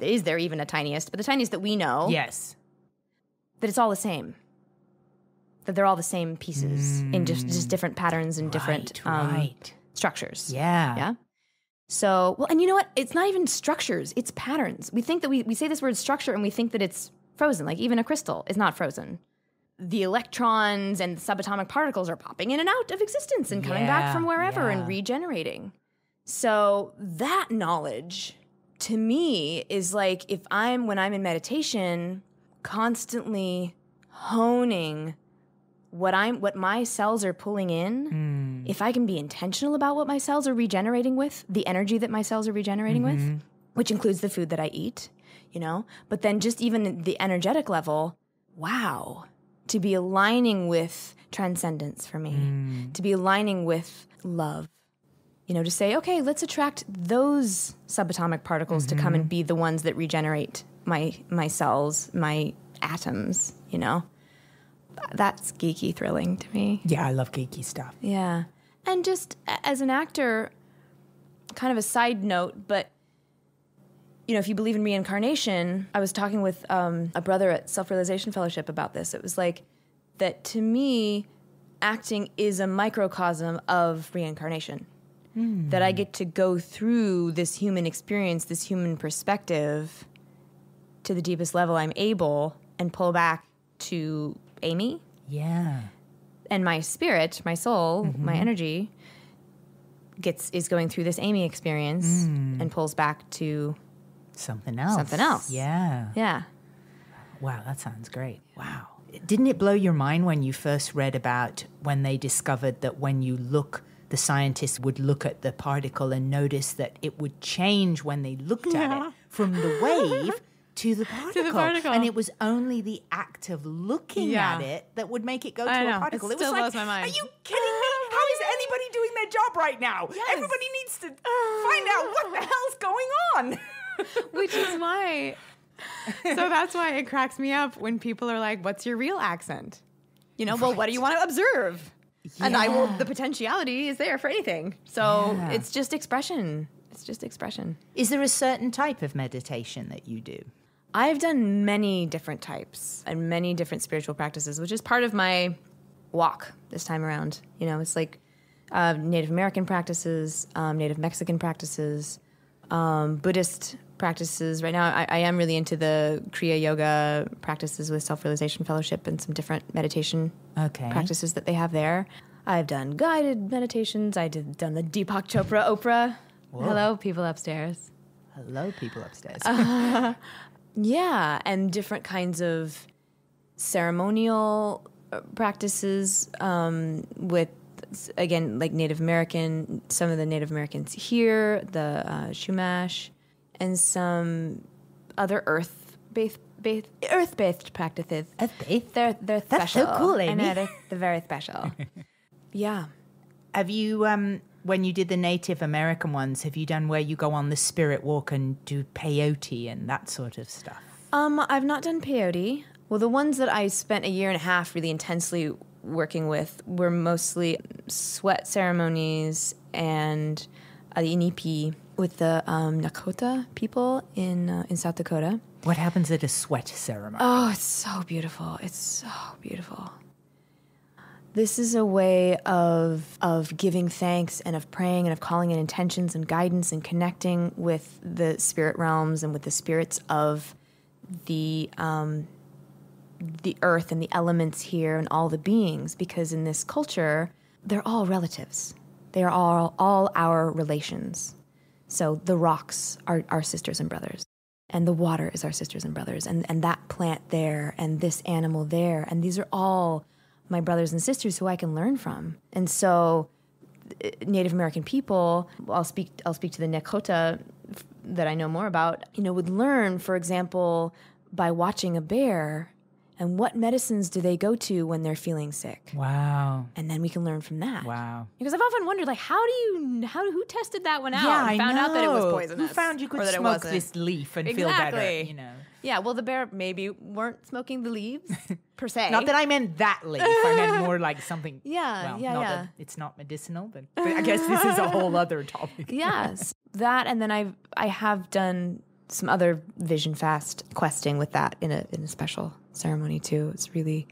Speaker 2: is there even a tiniest, but the tiniest that we know.
Speaker 1: Yes.
Speaker 2: That it's all the same. That they're all the same pieces in just different patterns and different structures.
Speaker 1: Yeah.
Speaker 2: Yeah. So, well, and you know what? It's not even structures, it's patterns. We think that we say this word structure and we think that it's frozen, like even a crystal is not frozen. The electrons and subatomic particles are popping in and out of existence and coming back from wherever and regenerating. So that knowledge, to me, is like when I'm in meditation, constantly honing what my cells are pulling in. If I can be intentional about what my cells are regenerating with, the energy that my cells are regenerating with, which includes the food that I eat, but then just even the energetic level, wow. To be aligning with transcendence for me, to be aligning with love, to say, okay, let's attract those subatomic particles to come and be the ones that regenerate my cells, my atoms, That's geeky thrilling to me.
Speaker 1: Yeah, I love geeky stuff.
Speaker 2: Yeah. And just as an actor, kind of a side note, but if you believe in reincarnation, I was talking with a brother at Self-Realization Fellowship about this. It was like that to me, acting is a microcosm of reincarnation. That I get to go through this human experience, this human perspective to the deepest level I'm able and pull back to Amy.
Speaker 1: Yeah.
Speaker 2: And my spirit, my soul, my energy is going through this Amy experience and pulls back to
Speaker 1: something else.
Speaker 2: Yeah.
Speaker 1: Wow, that sounds great. Wow. Didn't it blow your mind when you first read about when they discovered that when you look, the scientists would look at the particle and notice that it would change when they looked at it from the wave to the particle. And it was only the act of looking at it that would make it go to a particle.
Speaker 2: It still blows my mind.
Speaker 1: Are you kidding me? How is anybody doing their job right now?
Speaker 2: Yes.
Speaker 1: Everybody needs to find out what the hell's going on.
Speaker 2: Which is why... So that's why it cracks me up when people are like, what's your real accent? Well, what do you want to observe? Yeah. And the potentiality is there for anything. So it's just expression. It's just expression.
Speaker 1: Is there a certain type of meditation that you do?
Speaker 2: I've done many different types and many different spiritual practices, which is part of my walk this time around. It's like Native American practices, Native Mexican practices, Buddhist practices. Right now, I am really into the Kriya Yoga practices with Self-Realization Fellowship and some different meditation practices that they have there. I've done guided meditations. Done the Deepak Chopra Oprah. Whoa. Hello, people upstairs.
Speaker 1: Hello, people upstairs.
Speaker 2: Yeah, and different kinds of ceremonial practices with, again, like Native American, some of the Native Americans here, the Shumash, and some other earth-based practices.
Speaker 1: Earth-based?
Speaker 2: They're
Speaker 1: That's
Speaker 2: special.
Speaker 1: so cool, Amy.
Speaker 2: I know, they're very special. Yeah.
Speaker 1: Have you, when you did the Native American ones, have you done where you go on the spirit walk and do peyote and that sort of stuff?
Speaker 2: I've not done peyote. Well, the ones that I spent a year and a half really intensely working with were mostly sweat ceremonies and inipi with the Nakota people in South Dakota.
Speaker 1: What happens at a sweat ceremony?
Speaker 2: Oh, it's so beautiful. It's so beautiful. This is a way of giving thanks and of praying and of calling in intentions and guidance and connecting with the spirit realms and with the spirits of the earth and the elements here and all the beings, because in this culture, they're all relatives. They are all our relations. So the rocks are our sisters and brothers, and the water is our sisters and brothers, and that plant there and this animal there, and these are all my brothers and sisters who I can learn from. And so Native American people, I'll speak to the Nakota that I know more about, would learn, for example, by watching a bear, and what medicines do they go to when they're feeling sick?
Speaker 1: Wow.
Speaker 2: And then we can learn from that.
Speaker 1: Wow.
Speaker 2: Because I've often wondered, like, who tested that one out and
Speaker 1: I
Speaker 2: found out that it was
Speaker 1: know.
Speaker 2: poisonous?
Speaker 1: Who found you could
Speaker 2: or that
Speaker 1: smoke this leaf and feel better,
Speaker 2: Yeah, well, the bear maybe weren't smoking the leaves, per se.
Speaker 1: Not that I meant that leaf. I meant more like something.
Speaker 2: Yeah.
Speaker 1: That it's not medicinal, but I guess this is a whole other topic.
Speaker 2: Yes. That, and then I have done some other vision fast questing with that in a special ceremony too. It's really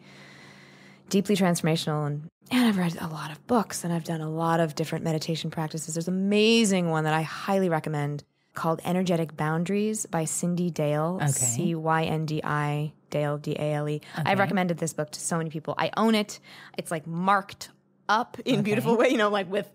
Speaker 2: deeply transformational, and I've read a lot of books, and I've done a lot of different meditation practices. There's an amazing one that I highly recommend called Energetic Boundaries by Cindy Dale, Cyndi Dale, Dale. I've recommended this book to so many people. I own it. It's like marked up in a beautiful way, like with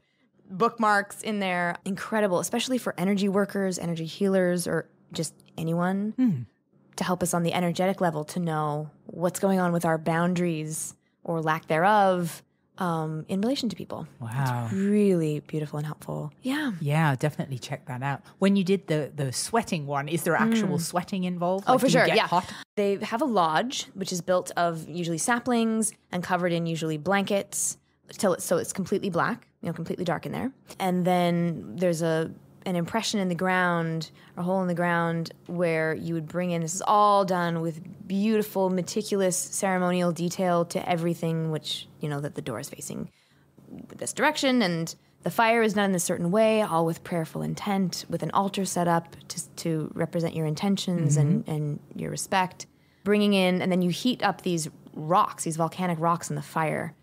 Speaker 2: bookmarks in there. Incredible, especially for energy workers, energy healers, or just anyone to help us on the energetic level to know what's going on with our boundaries or lack thereof in relation to people.
Speaker 1: Wow.
Speaker 2: It's really beautiful and helpful. Yeah.
Speaker 1: Yeah, definitely check that out. When you did the sweating one, is there actual sweating involved?
Speaker 2: Oh, for sure. Yeah.
Speaker 1: Hot?
Speaker 2: They have a lodge, which is built of usually saplings and covered in usually blankets so it's completely black, completely dark in there. And then there's an impression in the ground, or hole in the ground, where you would bring in, this is all done with beautiful, meticulous ceremonial detail to everything, which, that the door is facing this direction, and the fire is done in a certain way, all with prayerful intent, with an altar set up to represent your intentions and your respect. Bringing in, and then you heat up these rocks, these volcanic rocks in the fire,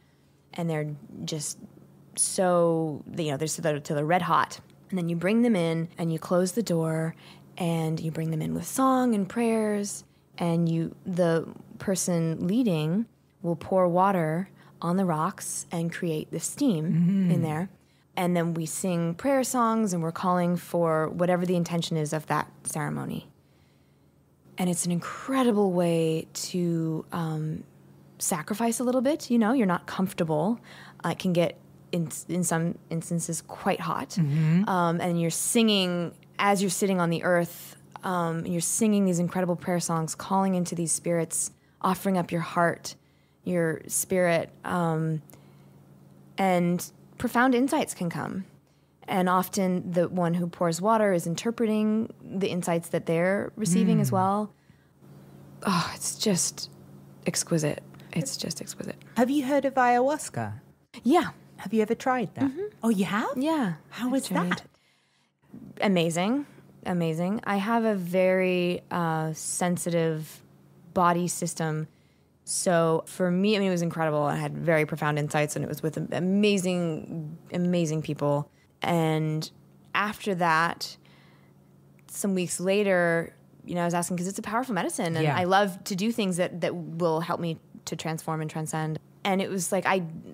Speaker 2: and they're just so, they're to the red hot. And then you bring them in, and you close the door, and you bring them in with song and prayers, and the person leading will pour water on the rocks and create the steam in there. And then we sing prayer songs, and we're calling for whatever the intention is of that ceremony. And it's an incredible way to sacrifice a little bit. You know, you're not comfortable. It can get, in some instances, quite hot.
Speaker 1: Mm-hmm.
Speaker 2: And you're singing as you're sitting on the earth. You're singing these incredible prayer songs, calling into these spirits, offering up your heart, your spirit. And profound insights can come. And often the one who pours water is interpreting the insights that they're receiving as well. Oh, it's just exquisite. It's just exquisite.
Speaker 1: Have you heard of ayahuasca?
Speaker 2: Yeah.
Speaker 1: Have you ever tried that?
Speaker 2: Mm-hmm.
Speaker 1: Oh, you have?
Speaker 2: Yeah.
Speaker 1: How is that?
Speaker 2: Amazing. Amazing. I have a very sensitive body system. So for me, I mean, it was incredible. I had very profound insights, and it was with amazing, amazing people. And after that, some weeks later, you know, I was asking, because it's a powerful medicine, and I love to do things that will help me to transform and transcend. And it was like,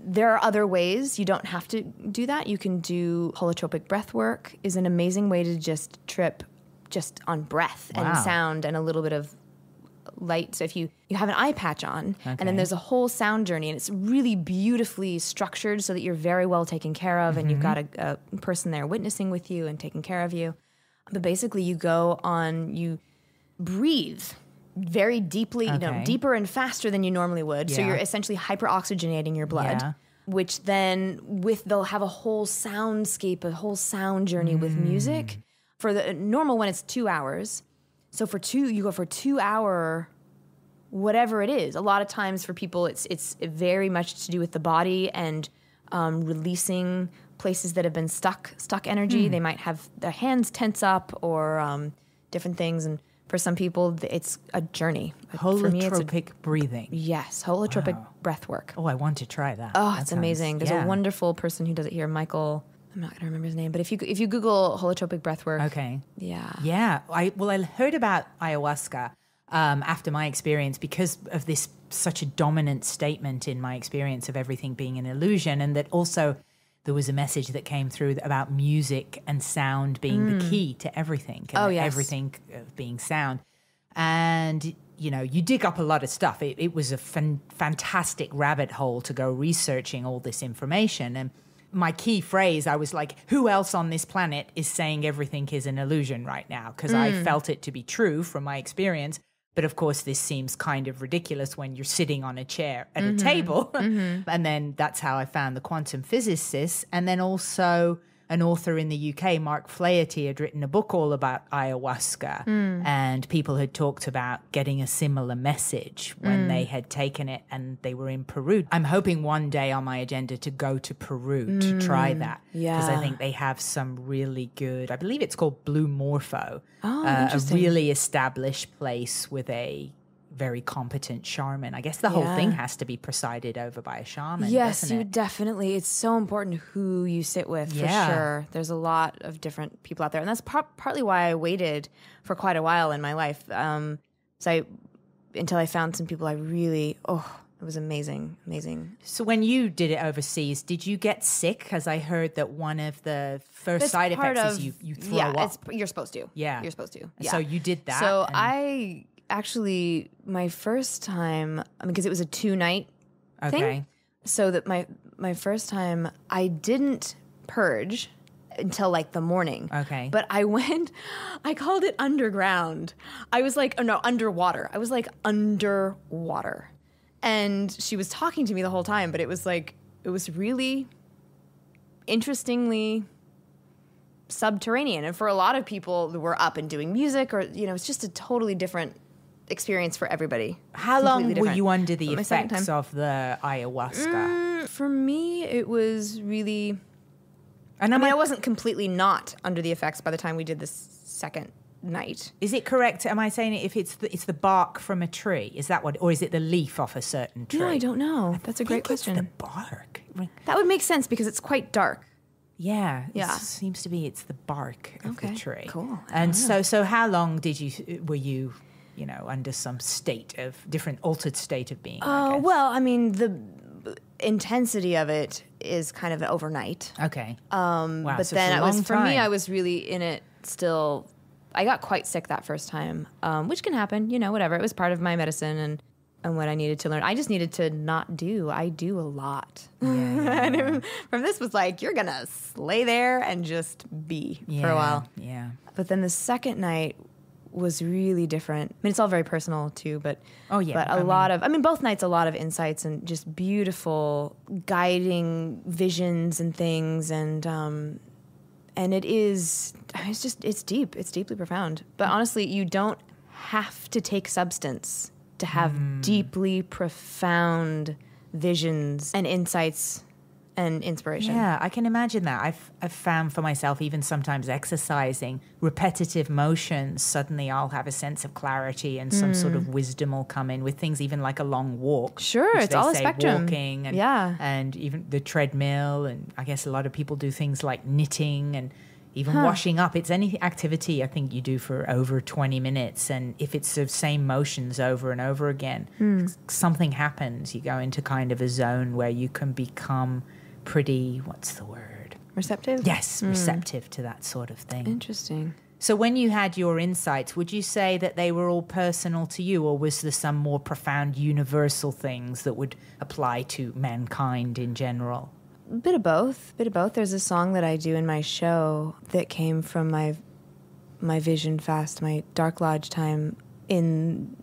Speaker 2: there are other ways. You don't have to do that. You can do holotropic breath work is an amazing way to just trip just on breath and sound and a little bit of light. So if you have an eye patch on, and then there's a whole sound journey, and it's really beautifully structured so that you're very well taken care of, and you've got a person there witnessing with you and taking care of you. But basically you breathe very deeply, you know, deeper and faster than you normally would. So you're essentially hyperoxygenating your blood, which then they'll have a whole soundscape, a whole sound journey with music. For the normal one, it's 2 hours. So you go for 2 hour, whatever it is. A lot of times for people, it's very much to do with the body and releasing places that have been stuck energy. They might have their hands tense up or different things. And for some people, it's a journey.
Speaker 1: Holotropic breathing.
Speaker 2: Yes, holotropic breath work.
Speaker 1: Oh, I want to try that.
Speaker 2: Oh, it's amazing. There's a wonderful person who does it here, Michael. I'm not going to remember his name, but if you Google holotropic breath work.
Speaker 1: Okay.
Speaker 2: Yeah.
Speaker 1: Yeah. I heard about ayahuasca after my experience because of this such a dominant statement in my experience of everything being an illusion, and that also there was a message that came through about music and sound being the key to everything. And everything being sound. And, you know, you dig up a lot of stuff. It was a fantastic rabbit hole to go researching all this information. And my key phrase, I was like, who else on this planet is saying everything is an illusion right now? Because I felt it to be true from my experience. But of course, this seems kind of ridiculous when you're sitting on a chair at a table. And then that's how I found the quantum physicists. And then also an author in the UK, Mark Flaherty, had written a book all about ayahuasca. And people had talked about getting a similar message when they had taken it and they were in Peru. I'm hoping one day on my agenda to go to Peru to try that. Because I think they have some really good, I believe it's called Blue Morpho, a really established place with a very competent shaman. I guess the whole thing has to be presided over by a shaman.
Speaker 2: Yes, you definitely. It's so important who you sit with, for sure. There's a lot of different people out there. And that's partly why I waited for quite a while in my life. Until I found some people I really, it was amazing.
Speaker 1: So when you did it overseas, did you get sick? Because I heard that one of the first side effects is you throw up.
Speaker 2: You're supposed to.
Speaker 1: Yeah.
Speaker 2: You're supposed to. Yeah.
Speaker 1: So you did that.
Speaker 2: So I actually, my first time, because it was a 2-night thing. So that my first time, I didn't purge until like the morning.
Speaker 1: Okay.
Speaker 2: But I called it underground. I was like, underwater. I was like underwater. And she was talking to me the whole time, but it was really interestingly subterranean. And for a lot of people who were up and doing music, or, you know, it's just a totally different experience for everybody.
Speaker 1: How long were you under the effects of the ayahuasca?
Speaker 2: For me, it was really... I wasn't completely not under the effects by the time we did the second night.
Speaker 1: Is it correct? Am I saying it if it's the bark from a tree? Is that what, or is it the leaf off a certain tree?
Speaker 2: No, I don't know. That's a great question.
Speaker 1: It's the bark.
Speaker 2: That would make sense because it's quite dark.
Speaker 1: Yeah. It seems to be it's the bark of the tree.
Speaker 2: Cool.
Speaker 1: And so how long were you under some altered state of being?
Speaker 2: Well, I mean, the intensity of it is kind of overnight.
Speaker 1: Okay.
Speaker 2: Wow. But then for me, I was really in it still I got quite sick that first time, which can happen, whatever. It was part of my medicine and what I needed to learn. I just needed to not do. I do a lot. And from this was like, you're going to lay there and just be for a while.
Speaker 1: Yeah.
Speaker 2: But then the second night was really different. I mean, it's all very personal too, but both nights, a lot of insights and just beautiful guiding visions and things. And it's deep. It's deeply profound. But honestly, you don't have to take substance to have deeply profound visions and insights and inspiration.
Speaker 1: Yeah, I can imagine that. I've found for myself, even sometimes exercising, repetitive motions, suddenly I'll have a sense of clarity and some sort of wisdom will come in with things even like a long walk.
Speaker 2: Sure, it's all a spectrum.
Speaker 1: Walking and even the treadmill, and I guess a lot of people do things like knitting and even washing up. It's any activity I think you do for over 20 minutes. And if it's the same motions over and over again, something happens. You go into kind of a zone where you can become pretty, what's the word?
Speaker 2: Receptive?
Speaker 1: Yes, receptive to that sort of thing.
Speaker 2: Interesting.
Speaker 1: So when you had your insights, would you say that they were all personal to you, or was there some more profound universal things that would apply to mankind in general?
Speaker 2: A bit of both. There's a song that I do in my show that came from my vision fast, my dark lodge time in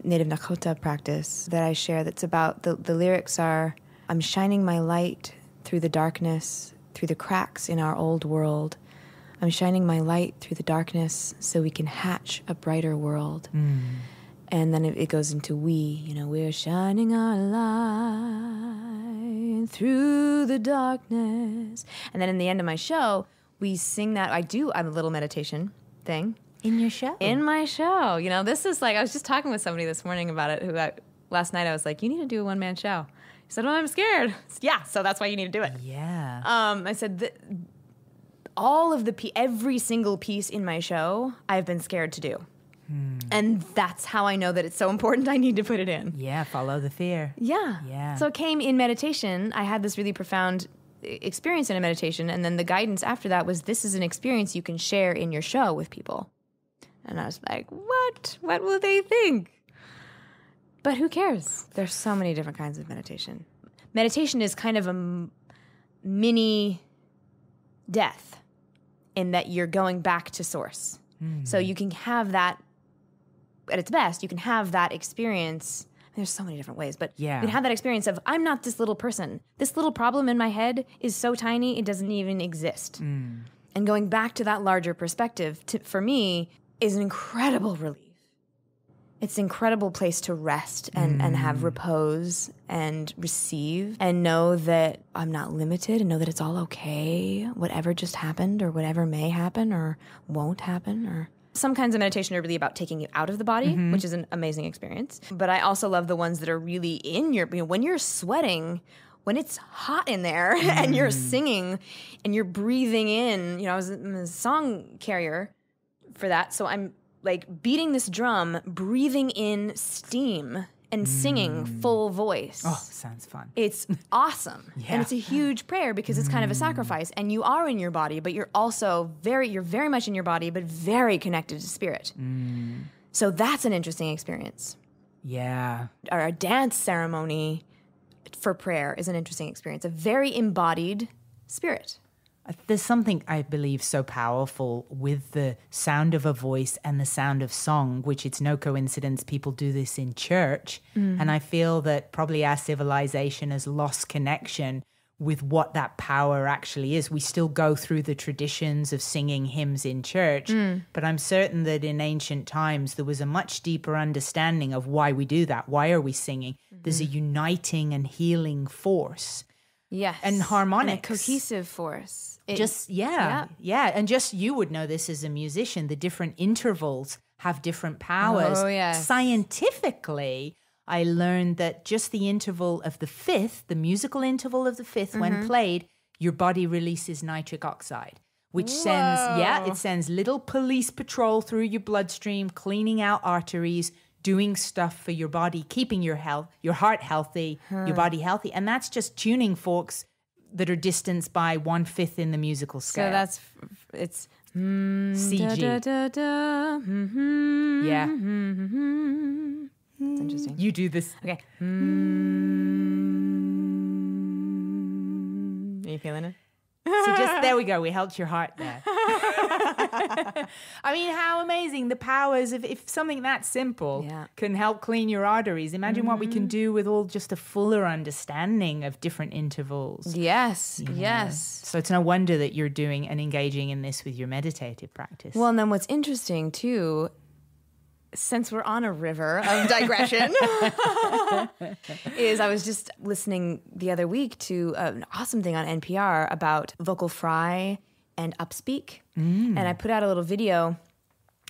Speaker 2: Native Lakota practice that I share that's about, the lyrics are, I'm shining my light through the darkness, through the cracks in our old world. I'm shining my light through the darkness so we can hatch a brighter world. And then it goes into we're shining our light through the darkness. And then in the end of my show, we sing that. I have a little meditation thing.
Speaker 1: In your show?
Speaker 2: In my show. This is like, I was just talking with somebody this morning about it, last night I was like, you need to do a one-man show. He said, well, I'm scared. Yeah, so that's why you need to do it.
Speaker 1: Yeah.
Speaker 2: I said, every single piece in my show, I've been scared to do. And that's how I know that it's so important. I need to put it in.
Speaker 1: Yeah, follow the fear.
Speaker 2: Yeah. So it came in meditation. I had this really profound experience in a meditation, and then the guidance after that was, this is an experience you can share in your show with people. And I was like, what? What will they think? But who cares? There's so many different kinds of meditation. Meditation is kind of a mini death in that you're going back to source. So you can have that at its best. You can have that experience. There's so many different ways, but you can have that experience of, I'm not this little person. This little problem in my head is so tiny, it doesn't even exist. And going back to that larger perspective, for me, is an incredible relief. It's an incredible place to rest and have repose and receive and know that I'm not limited and know that it's all okay, whatever just happened or whatever may happen or won't happen. Or some kinds of meditation are really about taking you out of the body, which is an amazing experience. But I also love the ones that are really in your, when you're sweating, when it's hot in there and you're singing and you're breathing in. I'm a song carrier for that, so I'm like beating this drum, breathing in steam, and singing full voice.
Speaker 1: Oh, sounds fun.
Speaker 2: It's awesome. And it's a huge prayer because it's kind of a sacrifice. And you are in your body, but you're also you're very much in your body, but very connected to spirit. So that's an interesting experience.
Speaker 1: Yeah.
Speaker 2: Or a dance ceremony for prayer is an interesting experience. A very embodied spirit.
Speaker 1: There's something, I believe, so powerful with the sound of a voice and the sound of song, which it's no coincidence people do this in church. And I feel that probably our civilization has lost connection with what that power actually is. We still go through the traditions of singing hymns in church, but I'm certain that in ancient times there was a much deeper understanding of why we do that. Why are we singing? There's a uniting and healing force.
Speaker 2: Yes.
Speaker 1: And harmonics.
Speaker 2: And a cohesive force.
Speaker 1: And just you would know this as a musician, the different intervals have different powers.
Speaker 2: Oh, yes.
Speaker 1: Scientifically, I learned that just the interval of the fifth, the musical interval of the fifth, when played, your body releases nitric oxide, which sends little police patrol through your bloodstream, cleaning out arteries, doing stuff for your body, keeping your heart healthy, your body healthy. And that's just tuning forks that are distanced by 1/5 in the musical scale.
Speaker 2: So it's
Speaker 1: CG.
Speaker 2: Da, da, da,
Speaker 1: Yeah.
Speaker 2: That's interesting.
Speaker 1: You do this.
Speaker 2: Okay. Are you feeling it?
Speaker 1: So just there we go. We helped your heart there. I mean, how amazing the powers of if something that simple can help clean your arteries. Imagine what we can do with all just a fuller understanding of different intervals.
Speaker 2: Yes, yes.
Speaker 1: So it's no wonder that you're doing and engaging in this with your meditative practice.
Speaker 2: Well, and then what's interesting too, since we're on a river of digression, is I was just listening the other week to an awesome thing on NPR about vocal fry and upspeak. And I put out a little video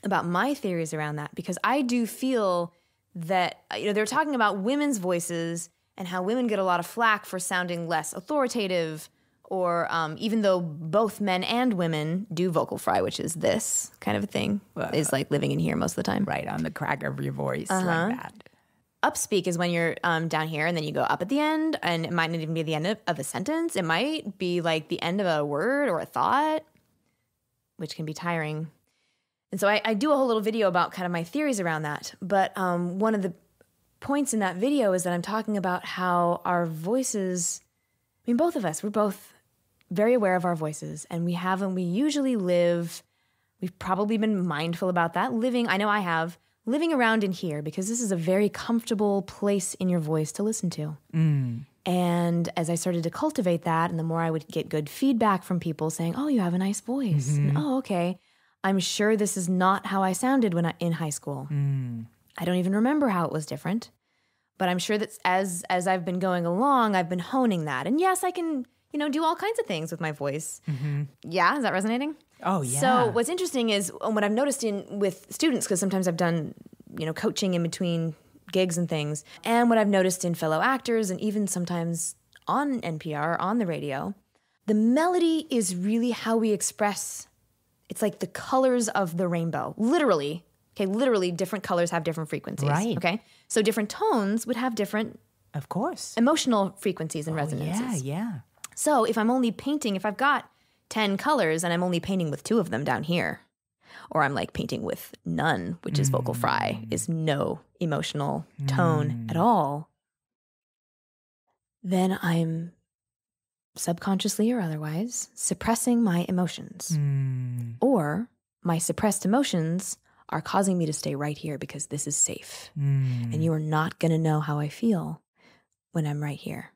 Speaker 2: about my theories around that because I do feel that, they're talking about women's voices and how women get a lot of flack for sounding less authoritative or even though both men and women do vocal fry, which is this kind of a thing, is like living in here most of the time.
Speaker 1: Right on the crack of your voice like that.
Speaker 2: Upspeak is when you're down here and then you go up at the end, and it might not even be the end of a sentence. It might be like the end of a word or a thought, which can be tiring. And so I do a whole little video about kind of my theories around that. But one of the points in that video is that I'm talking about how our voices, I mean, both of us, we're both very aware of our voices, and we usually live, we've probably been mindful about that, I know I have, living around in here because this is a very comfortable place in your voice to listen to. And as I started to cultivate that, and the more I would get good feedback from people saying, oh, you have a nice voice. And, oh, okay. I'm sure this is not how I sounded when in high school. I don't even remember how it was different. But I'm sure that as I've been going along, I've been honing that. And yes, I can, do all kinds of things with my voice. Yeah, is that resonating?
Speaker 1: Oh, yeah.
Speaker 2: So what's interesting is what I've noticed with students, because sometimes I've done, coaching in between gigs and things, and what I've noticed in fellow actors and even sometimes on NPR, on the radio, the melody is really how we express. It's like the colors of the rainbow. Literally, different colors have different frequencies. Right. Okay? So different tones would have different,
Speaker 1: of course,
Speaker 2: emotional frequencies and resonances.
Speaker 1: Yeah.
Speaker 2: So if I'm only painting, if I've got 10 colors and I'm only painting with 2 of them down here, or I'm like painting with none, which is vocal fry, is no emotional tone at all, then I'm subconsciously or otherwise suppressing my emotions. Or my suppressed emotions are causing me to stay right here because this is safe. And you are not going to know how I feel when I'm right here.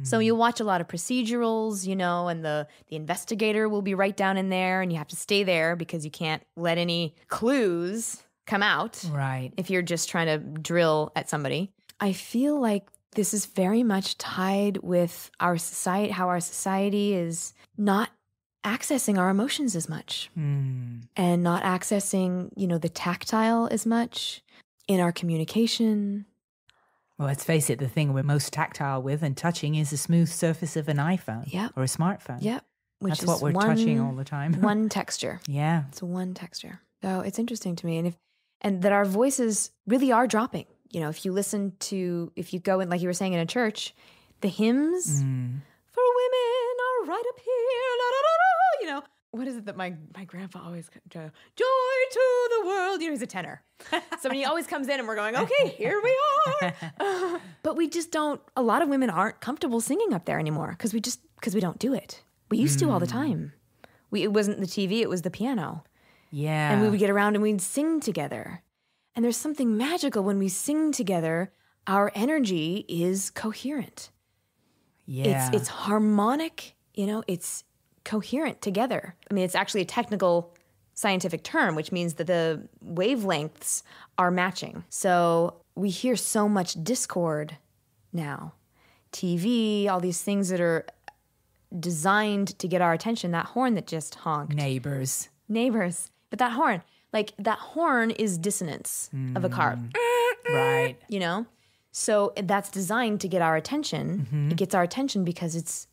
Speaker 2: So you'll watch a lot of procedurals, and the investigator will be right down in there, and you have to stay there because you can't let any clues come out. Right. If you're just trying to drill at somebody. I feel like this is very much tied with our society, how our society is not accessing our emotions as much and not accessing, the tactile as much in our communication.
Speaker 1: Well, let's face it, the thing we're most tactile with and touching is the smooth surface of an iPhone or a smartphone.
Speaker 2: Yep.
Speaker 1: That's what we're touching all the time.
Speaker 2: One texture.
Speaker 1: Yeah.
Speaker 2: It's one texture. So it's interesting to me. And that our voices really are dropping. If you go in, like you were saying, in a church, the hymns for women are right up here. La, la, la, la, what is it that my grandpa always joy to the world? He's a tenor. So when he always comes in and we're going, okay, here we are. But we just don't, a lot of women aren't comfortable singing up there anymore because we don't do it. We used to all the time. It wasn't the TV, it was the piano. Yeah. And we would get around and we'd sing together. And there's something magical when we sing together, our energy is coherent. Yeah. It's harmonic, it's coherent together. I mean, it's actually a technical scientific term, which means that the wavelengths are matching. So we hear so much discord now. TV, all these things that are designed to get our attention, that horn that just honked. Neighbors. But that horn is dissonance of a car. Right. So that's designed to get our attention. It gets our attention because it's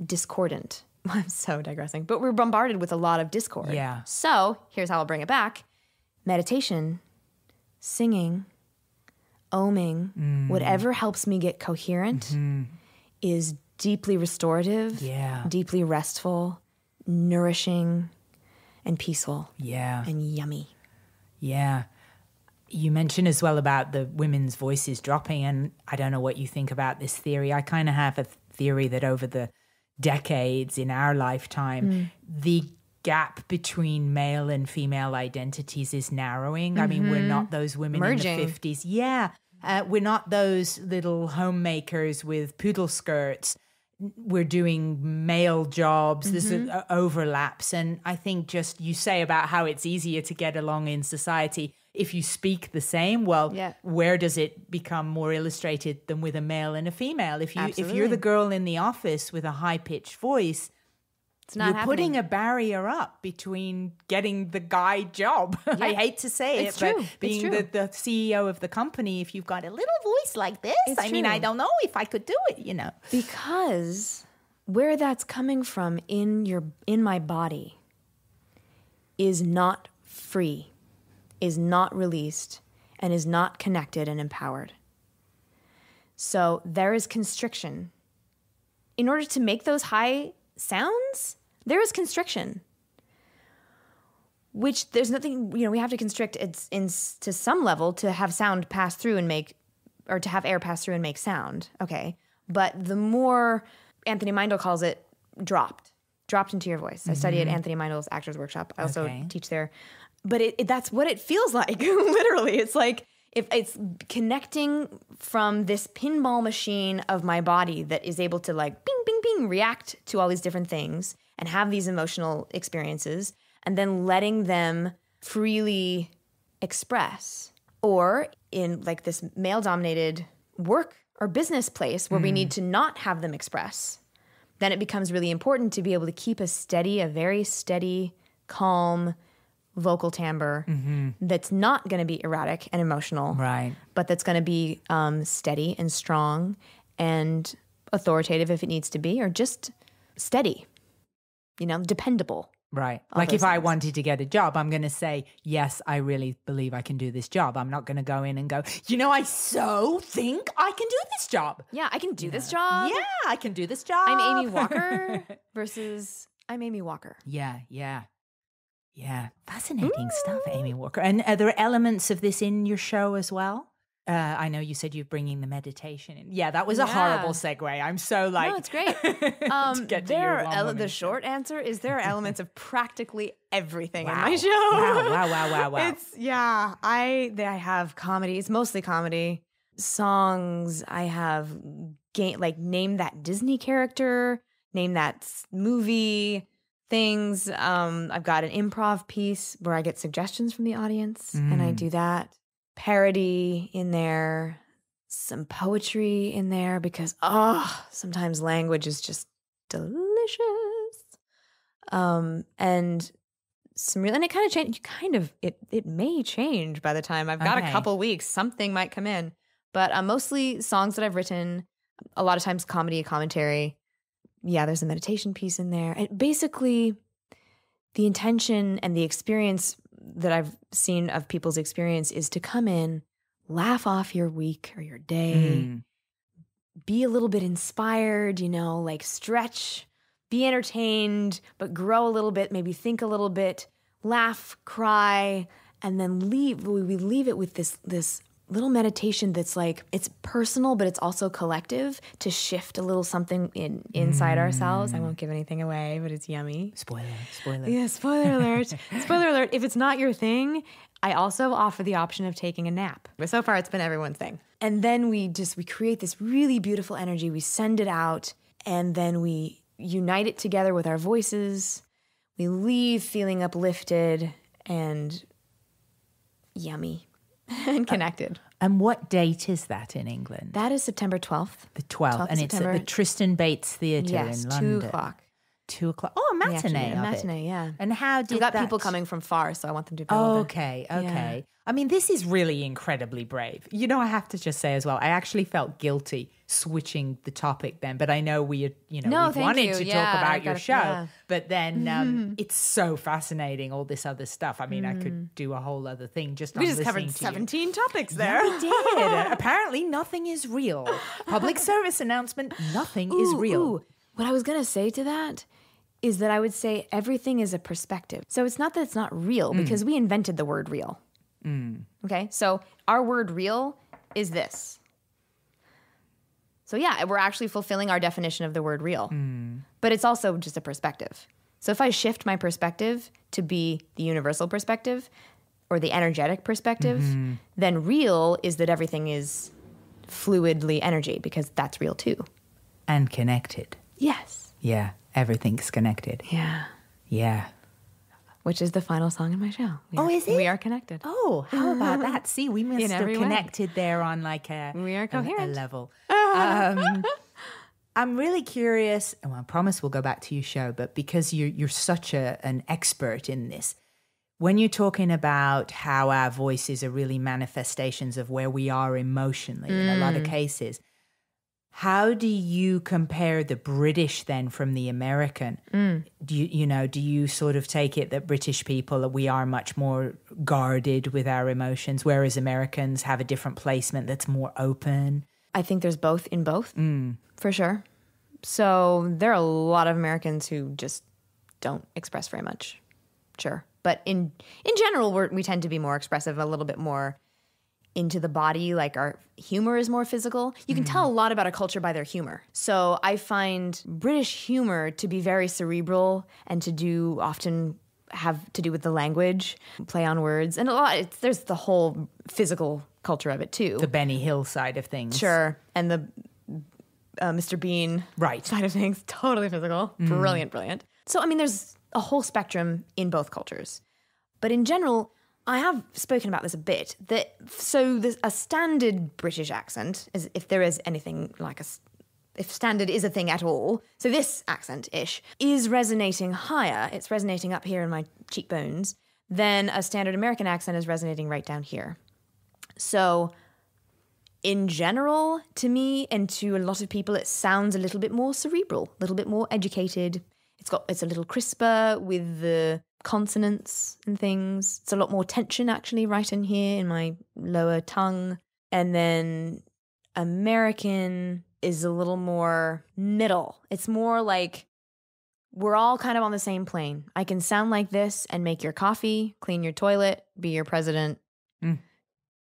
Speaker 2: discordant. I'm so digressing. But we're bombarded with a lot of discord. Yeah. So here's how I'll bring it back. Meditation, singing, oming, whatever helps me get coherent is deeply restorative, deeply restful, nourishing, and peaceful.
Speaker 1: Yeah.
Speaker 2: And yummy.
Speaker 1: Yeah. You mentioned as well about the women's voices dropping, and I don't know what you think about this theory. I kind of have a theory that over the decades in our lifetime, the gap between male and female identities is narrowing. I mean, we're not those women
Speaker 2: Merging.
Speaker 1: in the 50s. Yeah. We're not those little homemakers with poodle skirts. We're doing male jobs. There's overlaps. And I think just you say about how it's easier to get along in society if you speak the same. Well, where does it become more illustrated than with a male and a female? If you're the girl in the office with a high-pitched voice,
Speaker 2: it's not
Speaker 1: you're putting a barrier up between getting the guy job. I hate to say
Speaker 2: It's
Speaker 1: it,
Speaker 2: true.
Speaker 1: but being the CEO of the company, if you've got a little voice like this, I mean, I don't know if I could do it, you know.
Speaker 2: Because where that's coming from in my body is not free, is not released, and is not connected and empowered. So there is constriction. In order to make those high sounds, there is constriction, which there's nothing, we have to constrict to some level to have sound pass through and make, or to have air pass through and make sound. Okay. But the more, Anthony Meindl calls it dropped into your voice. I study at Anthony Meindl's Actors Workshop. I also teach there. But that's what it feels like. Literally. It's like, if it's connecting from this pinball machine of my body that is able to like bing, bing, bing, react to all these different things and have these emotional experiences and then letting them freely express. Or in like this male-dominated work or business place where we need to not have them express, then it becomes really important to be able to keep a very steady, calm vocal timbre that's not going to be erratic and emotional,
Speaker 1: right?
Speaker 2: But that's going to be steady and strong and authoritative if it needs to be, or just steady, dependable.
Speaker 1: Right. Like if I wanted to get a job, I'm going to say, yes, I really believe I can do this job. I'm not going to go in and go, I so think I can do this job.
Speaker 2: Yeah, I can do this job.
Speaker 1: Yeah, I can do this job.
Speaker 2: I'm Amy Walker versus I'm Amy Walker.
Speaker 1: Yeah. Fascinating stuff, Amy Walker. And are there elements of this in your show as well? I know you said you're bringing the meditation in. Yeah, that was a horrible segue. I'm so like...
Speaker 2: No, it's great. The short answer is there are elements of practically everything in my show.
Speaker 1: Wow.
Speaker 2: I have comedy. It's mostly comedy. Songs. I have name that Disney character, name that movie, things. I've got an improv piece where I get suggestions from the audience and I do that. Parody in there, some poetry in there because sometimes language is just delicious. And some real, and it kind of changed. It may change by the time I've got a couple weeks. Something might come in, but mostly songs that I've written. A lot of times comedy, commentary. Yeah, there's a meditation piece in there. And basically, the intention and the experience that I've seen of people's experience is to come in, laugh off your week or your day, be a little bit inspired, stretch, be entertained, but grow a little bit, maybe think a little bit, laugh, cry, and then leave. We leave it with this little meditation that's like, it's personal, but it's also collective to shift a little something inside ourselves. I won't give anything away, but it's yummy.
Speaker 1: Spoiler.
Speaker 2: Yeah, spoiler alert. Spoiler alert. If it's not your thing, I also offer the option of taking a nap. But so far, it's been everyone's thing. And then we create this really beautiful energy. We send it out, and then we unite it together with our voices. We leave feeling uplifted and yummy. And connected.
Speaker 1: And what date is that in England?
Speaker 2: That is September 12th.
Speaker 1: The 12th. And it's at the Tristan Bates Theatre in London.
Speaker 2: 2 o'clock.
Speaker 1: 2 o'clock. Oh, a matinee.
Speaker 2: Yeah.
Speaker 1: And how did
Speaker 2: I've got people coming from far, so I want them to be able to...
Speaker 1: Okay. Yeah. I mean, this is really incredibly brave. I have to just say as well, I actually felt guilty switching the topic then, but I know we wanted to talk about your show, but then it's so fascinating, all this other stuff. I mean, I could do a whole other thing just on listening to you. We just covered 17
Speaker 2: topics there.
Speaker 1: Yeah, we did. Apparently, nothing is real. Public service announcement, nothing is real.
Speaker 2: What I was going to say to that is that I would say everything is a perspective. So it's not that it's not real, because we invented the word real. Okay? So our word real is this. So yeah, we're actually fulfilling our definition of the word real. But it's also just a perspective. So if I shift my perspective to be the universal perspective or the energetic perspective, then real is that everything is fluidly energy, because that's real too.
Speaker 1: And connected.
Speaker 2: Yes.
Speaker 1: Yeah, everything's connected.
Speaker 2: Yeah.
Speaker 1: Yeah.
Speaker 2: Which is the final song in my show.
Speaker 1: Is it?
Speaker 2: We are connected.
Speaker 1: Oh, how about that? See, we must
Speaker 2: In
Speaker 1: have
Speaker 2: every way.
Speaker 1: connected there on like a,
Speaker 2: We are
Speaker 1: a
Speaker 2: coherent.
Speaker 1: level. I'm really curious, and I promise we'll go back to your show, but because you're such an expert in this, when you're talking about how our voices are really manifestations of where we are emotionally in a lot of cases, how do you compare the British then from the American? Do you sort of take it that British people, we are much more guarded with our emotions, whereas Americans have a different placement that's more open?
Speaker 2: I think there's both in both, for sure. So there are a lot of Americans who just don't express very much. Sure. But in general, we tend to be more expressive, a little bit more into the body, like our humor is more physical. You can tell a lot about a culture by their humor. So I find British humor to be very cerebral and often have to do with the language, play on words, and a lot. There's the whole physical culture of it too.
Speaker 1: The Benny Hill side of things.
Speaker 2: Sure. And the Mr. Bean side of things, totally physical. Brilliant. So, I mean, there's a whole spectrum in both cultures. But in general, I have spoken about this a bit. A standard British accent, is if there is anything like if standard is a thing at all, so this accent-ish is resonating higher, it's resonating up here in my cheekbones, than a standard American accent is resonating right down here. So in general, to me and to a lot of people, it sounds a little bit more cerebral, a little bit more educated. It's a little crisper with the consonants and things. It's a lot more tension actually right in here in my lower tongue. And then American is a little more middle. It's more like we're all kind of on the same plane. I can sound like this and make your coffee, clean your toilet, be your president.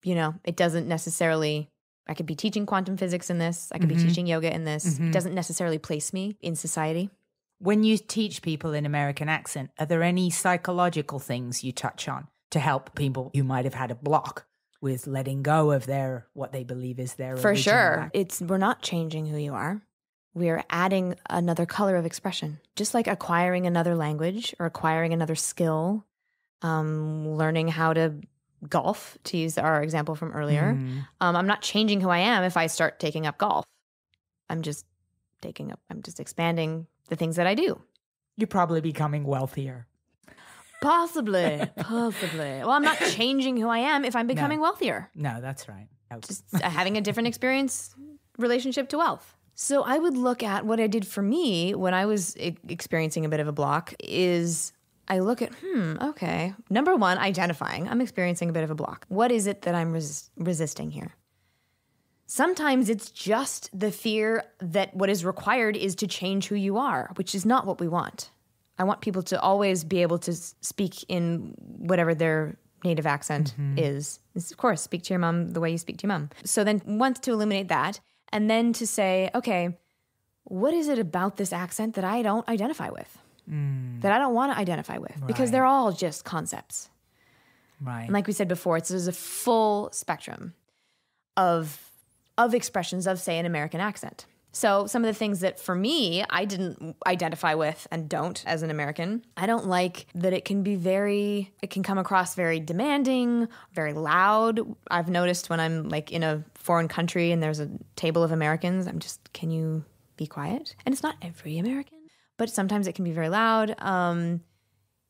Speaker 2: You know, it doesn't necessarily, I could be teaching quantum physics in this. I could be teaching yoga in this. It doesn't necessarily place me in society.
Speaker 1: When you teach people in American accent, are there any psychological things you touch on to help people who might have had a block with letting go of what they believe is their
Speaker 2: For
Speaker 1: original
Speaker 2: sure.
Speaker 1: act?
Speaker 2: We're not changing who you are. We are adding another color of expression. Just like acquiring another language or acquiring another skill, learning how to golf, to use our example from earlier. I'm not changing who I am if I start taking up golf. I'm just expanding the things that I do.
Speaker 1: You're probably becoming wealthier.
Speaker 2: Possibly. Well, I'm not changing who I am if I'm becoming wealthier.
Speaker 1: No, that's right.
Speaker 2: Just having a different relationship to wealth. So I would look at what I did for me when I was experiencing a bit of a block is I look at, okay. Number one, identifying. I'm experiencing a bit of a block. What is it that I'm resisting here? Sometimes it's just the fear that what is required is to change who you are, which is not what we want. I want people to always be able to speak in whatever their native accent is. Of course, speak to your mom the way you speak to your mom. So then once to eliminate that, and then to say, okay, what is it about this accent that I don't identify with? That I don't want to identify with? Because they're all just concepts.
Speaker 1: Right.
Speaker 2: And like we said before, there's a full spectrum of expressions of, say, an American accent. So some of the things that for me, I didn't identify with and don't as an American, I don't like that it can come across very demanding, very loud. I've noticed when I'm like in a foreign country and there's a table of Americans, can you be quiet? And it's not every American, but sometimes it can be very loud.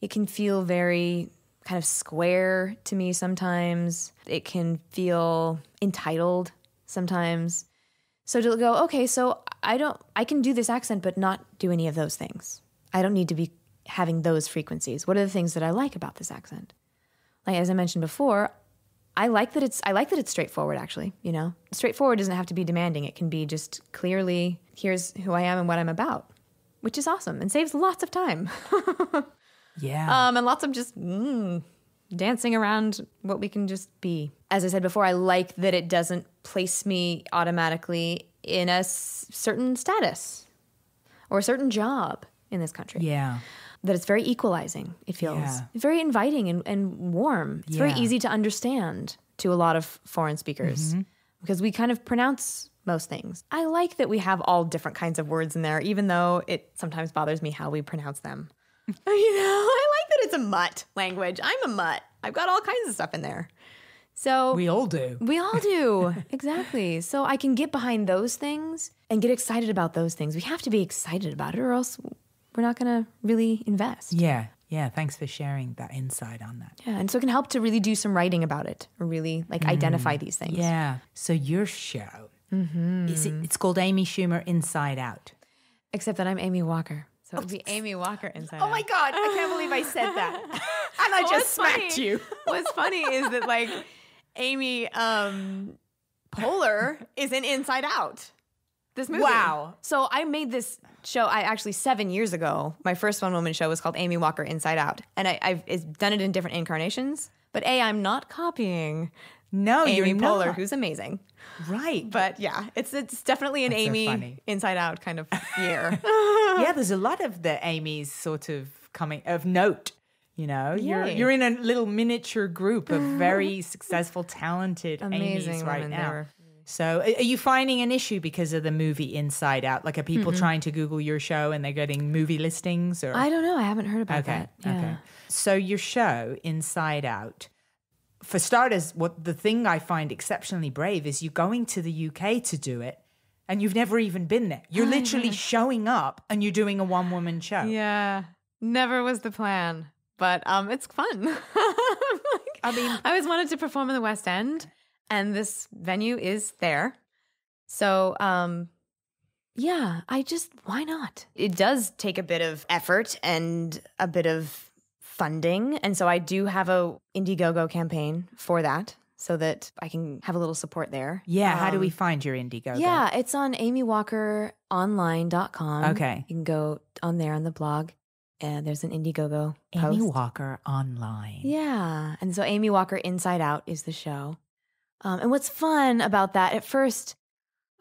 Speaker 2: It can feel very kind of square to me sometimes. It can feel entitled sometimes. So to go, okay, so I can do this accent, but not do any of those things. I don't need to be having those frequencies. What are the things that I like about this accent? Like, as I mentioned before, I like that it's straightforward, actually, you know? Straightforward doesn't have to be demanding. It can be just clearly, here's who I am and what I'm about. which is awesome and saves lots of time.
Speaker 1: Yeah.
Speaker 2: And lots of just dancing around what we can just be. As I said before, I like that it doesn't place me automatically in a certain status or a certain job in this country.
Speaker 1: Yeah.
Speaker 2: That it's very equalizing, it feels. Very inviting and warm. It's very easy to understand to a lot of foreign speakers because we kind of pronounce most things. I like that we have all different kinds of words in there, even though it sometimes bothers me how we pronounce them. I like that it's a mutt language. I'm a mutt. I've got all kinds of stuff in there. So
Speaker 1: we all do.
Speaker 2: We all do. Exactly. So I can get behind those things and get excited about those things. We have to be excited about it or else we're not going to really invest.
Speaker 1: Yeah. Yeah. Thanks for sharing that insight on that.
Speaker 2: Yeah. And so it can help to really do some writing about it or really identify these things.
Speaker 1: Yeah. So your show, it's called Amy Schumer Inside Out.
Speaker 2: Except that I'm Amy Walker. So it would be Amy Walker Inside Out.
Speaker 1: Oh my God, I can't believe I said that. And I just smacked you.
Speaker 2: What's funny is that Amy Poehler is in Inside Out. This movie.
Speaker 1: Wow.
Speaker 2: So I made this show, 7 years ago. My first one-woman show was called Amy Walker Inside Out. And I've done it in different incarnations. But I'm not copying Amy Poehler, who's amazing.
Speaker 1: Right.
Speaker 2: But yeah, it's definitely an Amy Inside Out kind of year.
Speaker 1: Yeah, there's a lot of the Amy's sort of coming of note. You're in a little miniature group of very successful, talented Amy's right now. So are you finding an issue because of the movie Inside Out? Like, are people trying to Google your show and they're getting movie listings? Or
Speaker 2: I don't know. I haven't heard about that. Yeah.
Speaker 1: Okay. So your show, Inside Out, for starters, the thing I find exceptionally brave is you're going to the UK to do it and you've never even been there. You're literally showing up and you're doing a one-woman show.
Speaker 2: Yeah. Never was the plan. But it's fun. I always wanted to perform in the West End. And this venue is there. So, why not? It does take a bit of effort and a bit of funding. And so I do have a Indiegogo campaign for that so that I can have a little support there.
Speaker 1: Yeah. How do we find your Indiegogo?
Speaker 2: Yeah, it's on amywalkeronline.com.
Speaker 1: Okay.
Speaker 2: You can go on there on the blog. And there's an Indiegogo post.
Speaker 1: Amy Walker Online.
Speaker 2: Yeah. And so Amy Walker Inside Out is the show. And what's fun about that, at first,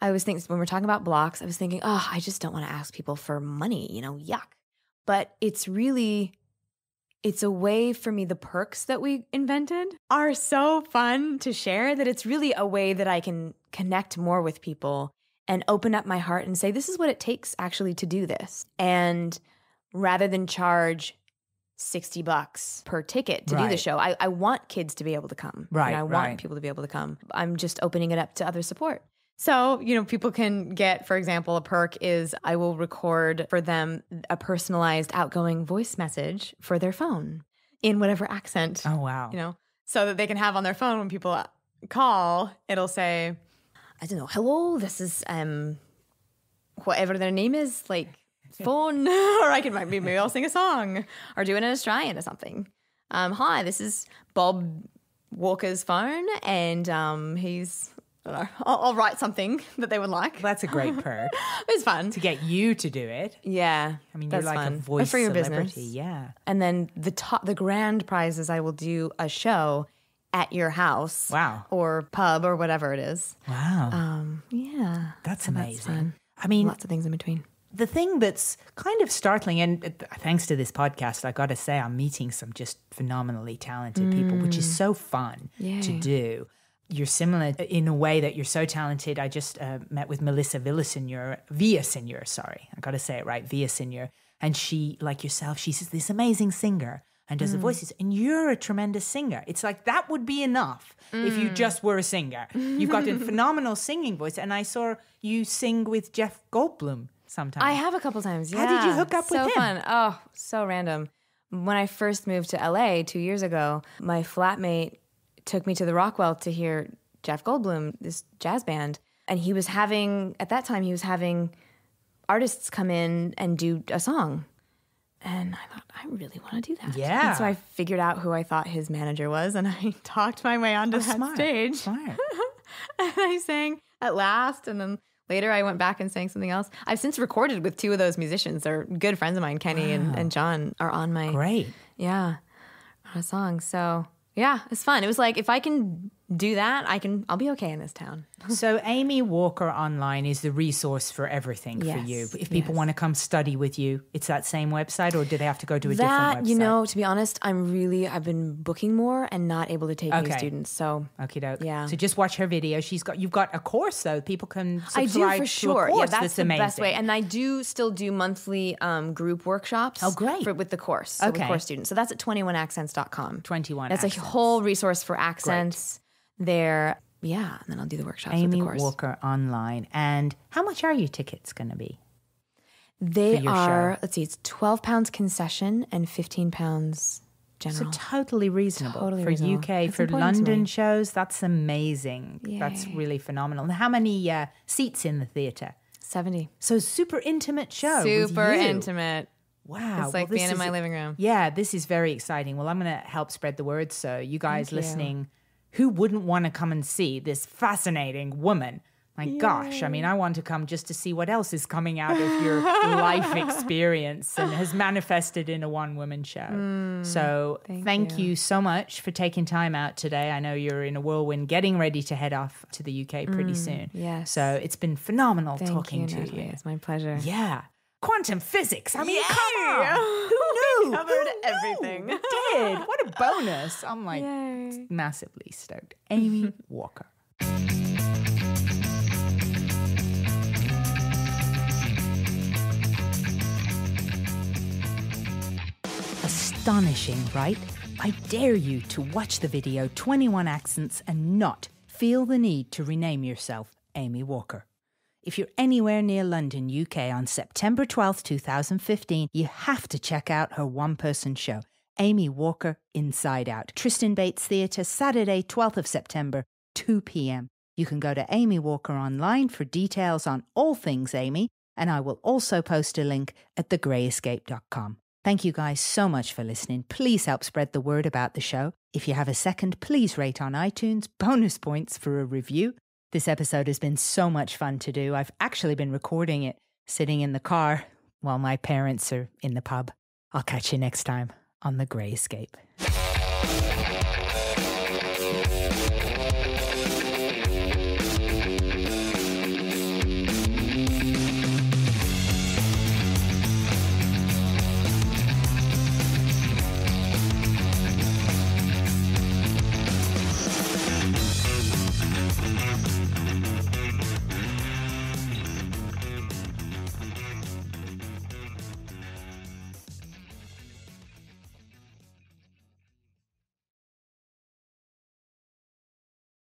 Speaker 2: I was thinking, when we're talking about blocks, I was thinking, I just don't want to ask people for money, yuck. But it's a way for me, the perks that we invented are so fun to share that it's really a way that I can connect more with people and open up my heart and say, this is what it takes actually to do this. And rather than charge $60 per ticket to do the show. I want kids to be able to come.
Speaker 1: Right.
Speaker 2: And I want people to be able to come. I'm just opening it up to other support. So, people can get, for example, a perk is I will record for them a personalized outgoing voice message for their phone in whatever accent.
Speaker 1: Oh, wow.
Speaker 2: So that they can have on their phone when people call, it'll say, I don't know, hello, this is whatever their name is, phone, or maybe I'll sing a song or do it in Australian or something. Hi, this is Bob Walker's phone, and he's. I'll write something that they would like.
Speaker 1: That's a great perk.
Speaker 2: It's fun
Speaker 1: to get you to do it.
Speaker 2: Yeah,
Speaker 1: you're like fun. A voice
Speaker 2: for your
Speaker 1: celebrity.
Speaker 2: Business.
Speaker 1: Yeah,
Speaker 2: and then the grand prize is I will do a show at your house.
Speaker 1: Wow,
Speaker 2: or pub or whatever it is.
Speaker 1: Wow.
Speaker 2: Yeah,
Speaker 1: that's amazing.
Speaker 2: That's fun. Lots of things in between.
Speaker 1: The thing that's kind of startling, and thanks to this podcast, I got to say I'm meeting some just phenomenally talented people, which is so fun to do. You're similar in a way that you're so talented. I just met with Melissa Villaseñor, sorry. I got to say it right, Villaseñor. And she, like yourself, she's this amazing singer and does the voices. And you're a tremendous singer. It's like that would be enough if you just were a singer. You've got a phenomenal singing voice. And I saw you sing with Jeff Goldblum. Sometimes.
Speaker 2: I have a couple times, yeah.
Speaker 1: How did you hook up with him?
Speaker 2: So fun. Oh, so random. When I first moved to LA 2 years ago, my flatmate took me to the Rockwell to hear Jeff Goldblum, this jazz band. And at that time, he was having artists come in and do a song. And I thought, I really want to do that.
Speaker 1: Yeah.
Speaker 2: And so I figured out who I thought his manager was, and I talked my way onto that stage.
Speaker 1: Smart.
Speaker 2: And I sang at last, and then later I went back and sang something else. I've since recorded with 2 of those musicians. They're good friends of mine. Kenny and John are on my...
Speaker 1: Great.
Speaker 2: Yeah, on a song. So, yeah, it's fun. It was like, if I can do that, I'll be okay in this town.
Speaker 1: So Amy Walker Online is the resource for everything for you. If people want to come study with you, it's that same website, or do they have to go to a different website?
Speaker 2: You know, to be honest, I've been booking more and not able to take new students. So
Speaker 1: okie doke.
Speaker 2: Yeah.
Speaker 1: So just watch her video. You've got a course though. People can subscribe
Speaker 2: I do for sure.
Speaker 1: to a course.
Speaker 2: Yeah, that's the
Speaker 1: amazing.
Speaker 2: best way. And I do still do monthly group workshops.
Speaker 1: Oh, great.
Speaker 2: With the course. So with course students. So that's at 21accents.com.
Speaker 1: 21
Speaker 2: That's
Speaker 1: Accents.
Speaker 2: a whole resource for accents there. Yeah, and then I'll do the workshops with the course.
Speaker 1: Amy Walker Online. And how much are your tickets going to be?
Speaker 2: They are,
Speaker 1: show?
Speaker 2: let's see, it's £12 concession and £15 general.
Speaker 1: So totally reasonable for
Speaker 2: reasonable.
Speaker 1: UK,
Speaker 2: That's
Speaker 1: for
Speaker 2: important to
Speaker 1: London
Speaker 2: me.
Speaker 1: shows. That's amazing.
Speaker 2: Yay.
Speaker 1: That's really phenomenal. And how many seats in the theatre?
Speaker 2: 70.
Speaker 1: So super intimate show. with
Speaker 2: Super
Speaker 1: you.
Speaker 2: intimate.
Speaker 1: Wow.
Speaker 2: It's like being in my living room.
Speaker 1: Yeah, this is very exciting. Well, I'm going to help spread the word. So you guys listening, who wouldn't want to come and see this fascinating woman? My gosh, I mean, I want to come just to see what else is coming out of your life experience and has manifested in a one-woman show. So thank you so much for taking time out today. I know you're in a whirlwind getting ready to head off to the UK pretty soon.
Speaker 2: Yes.
Speaker 1: So it's been phenomenal talking to
Speaker 2: Natalie.
Speaker 1: you.
Speaker 2: It's my pleasure.
Speaker 1: Yeah. Quantum physics. I mean, come on. Who knew?
Speaker 2: Covered everything.
Speaker 1: We did. What a bonus. I'm like massively stoked. Amy Walker. Astonishing, right? I dare you to watch the video 21 Accents and not feel the need to rename yourself Amy Walker. If you're anywhere near London, UK on September 12th, 2015, you have to check out her one-person show, Amy Walker Inside Out. Tristan Bates Theatre, Saturday, 12th of September, 2 p.m. You can go to Amy Walker Online for details on all things Amy, and I will also post a link at thegreyescape.com. Thank you guys so much for listening. Please help spread the word about the show. If you have a second, please rate on iTunes. Bonus points for a review. This episode has been so much fun to do. I've actually been recording it sitting in the car while my parents are in the pub. I'll catch you next time on The Grey Escape.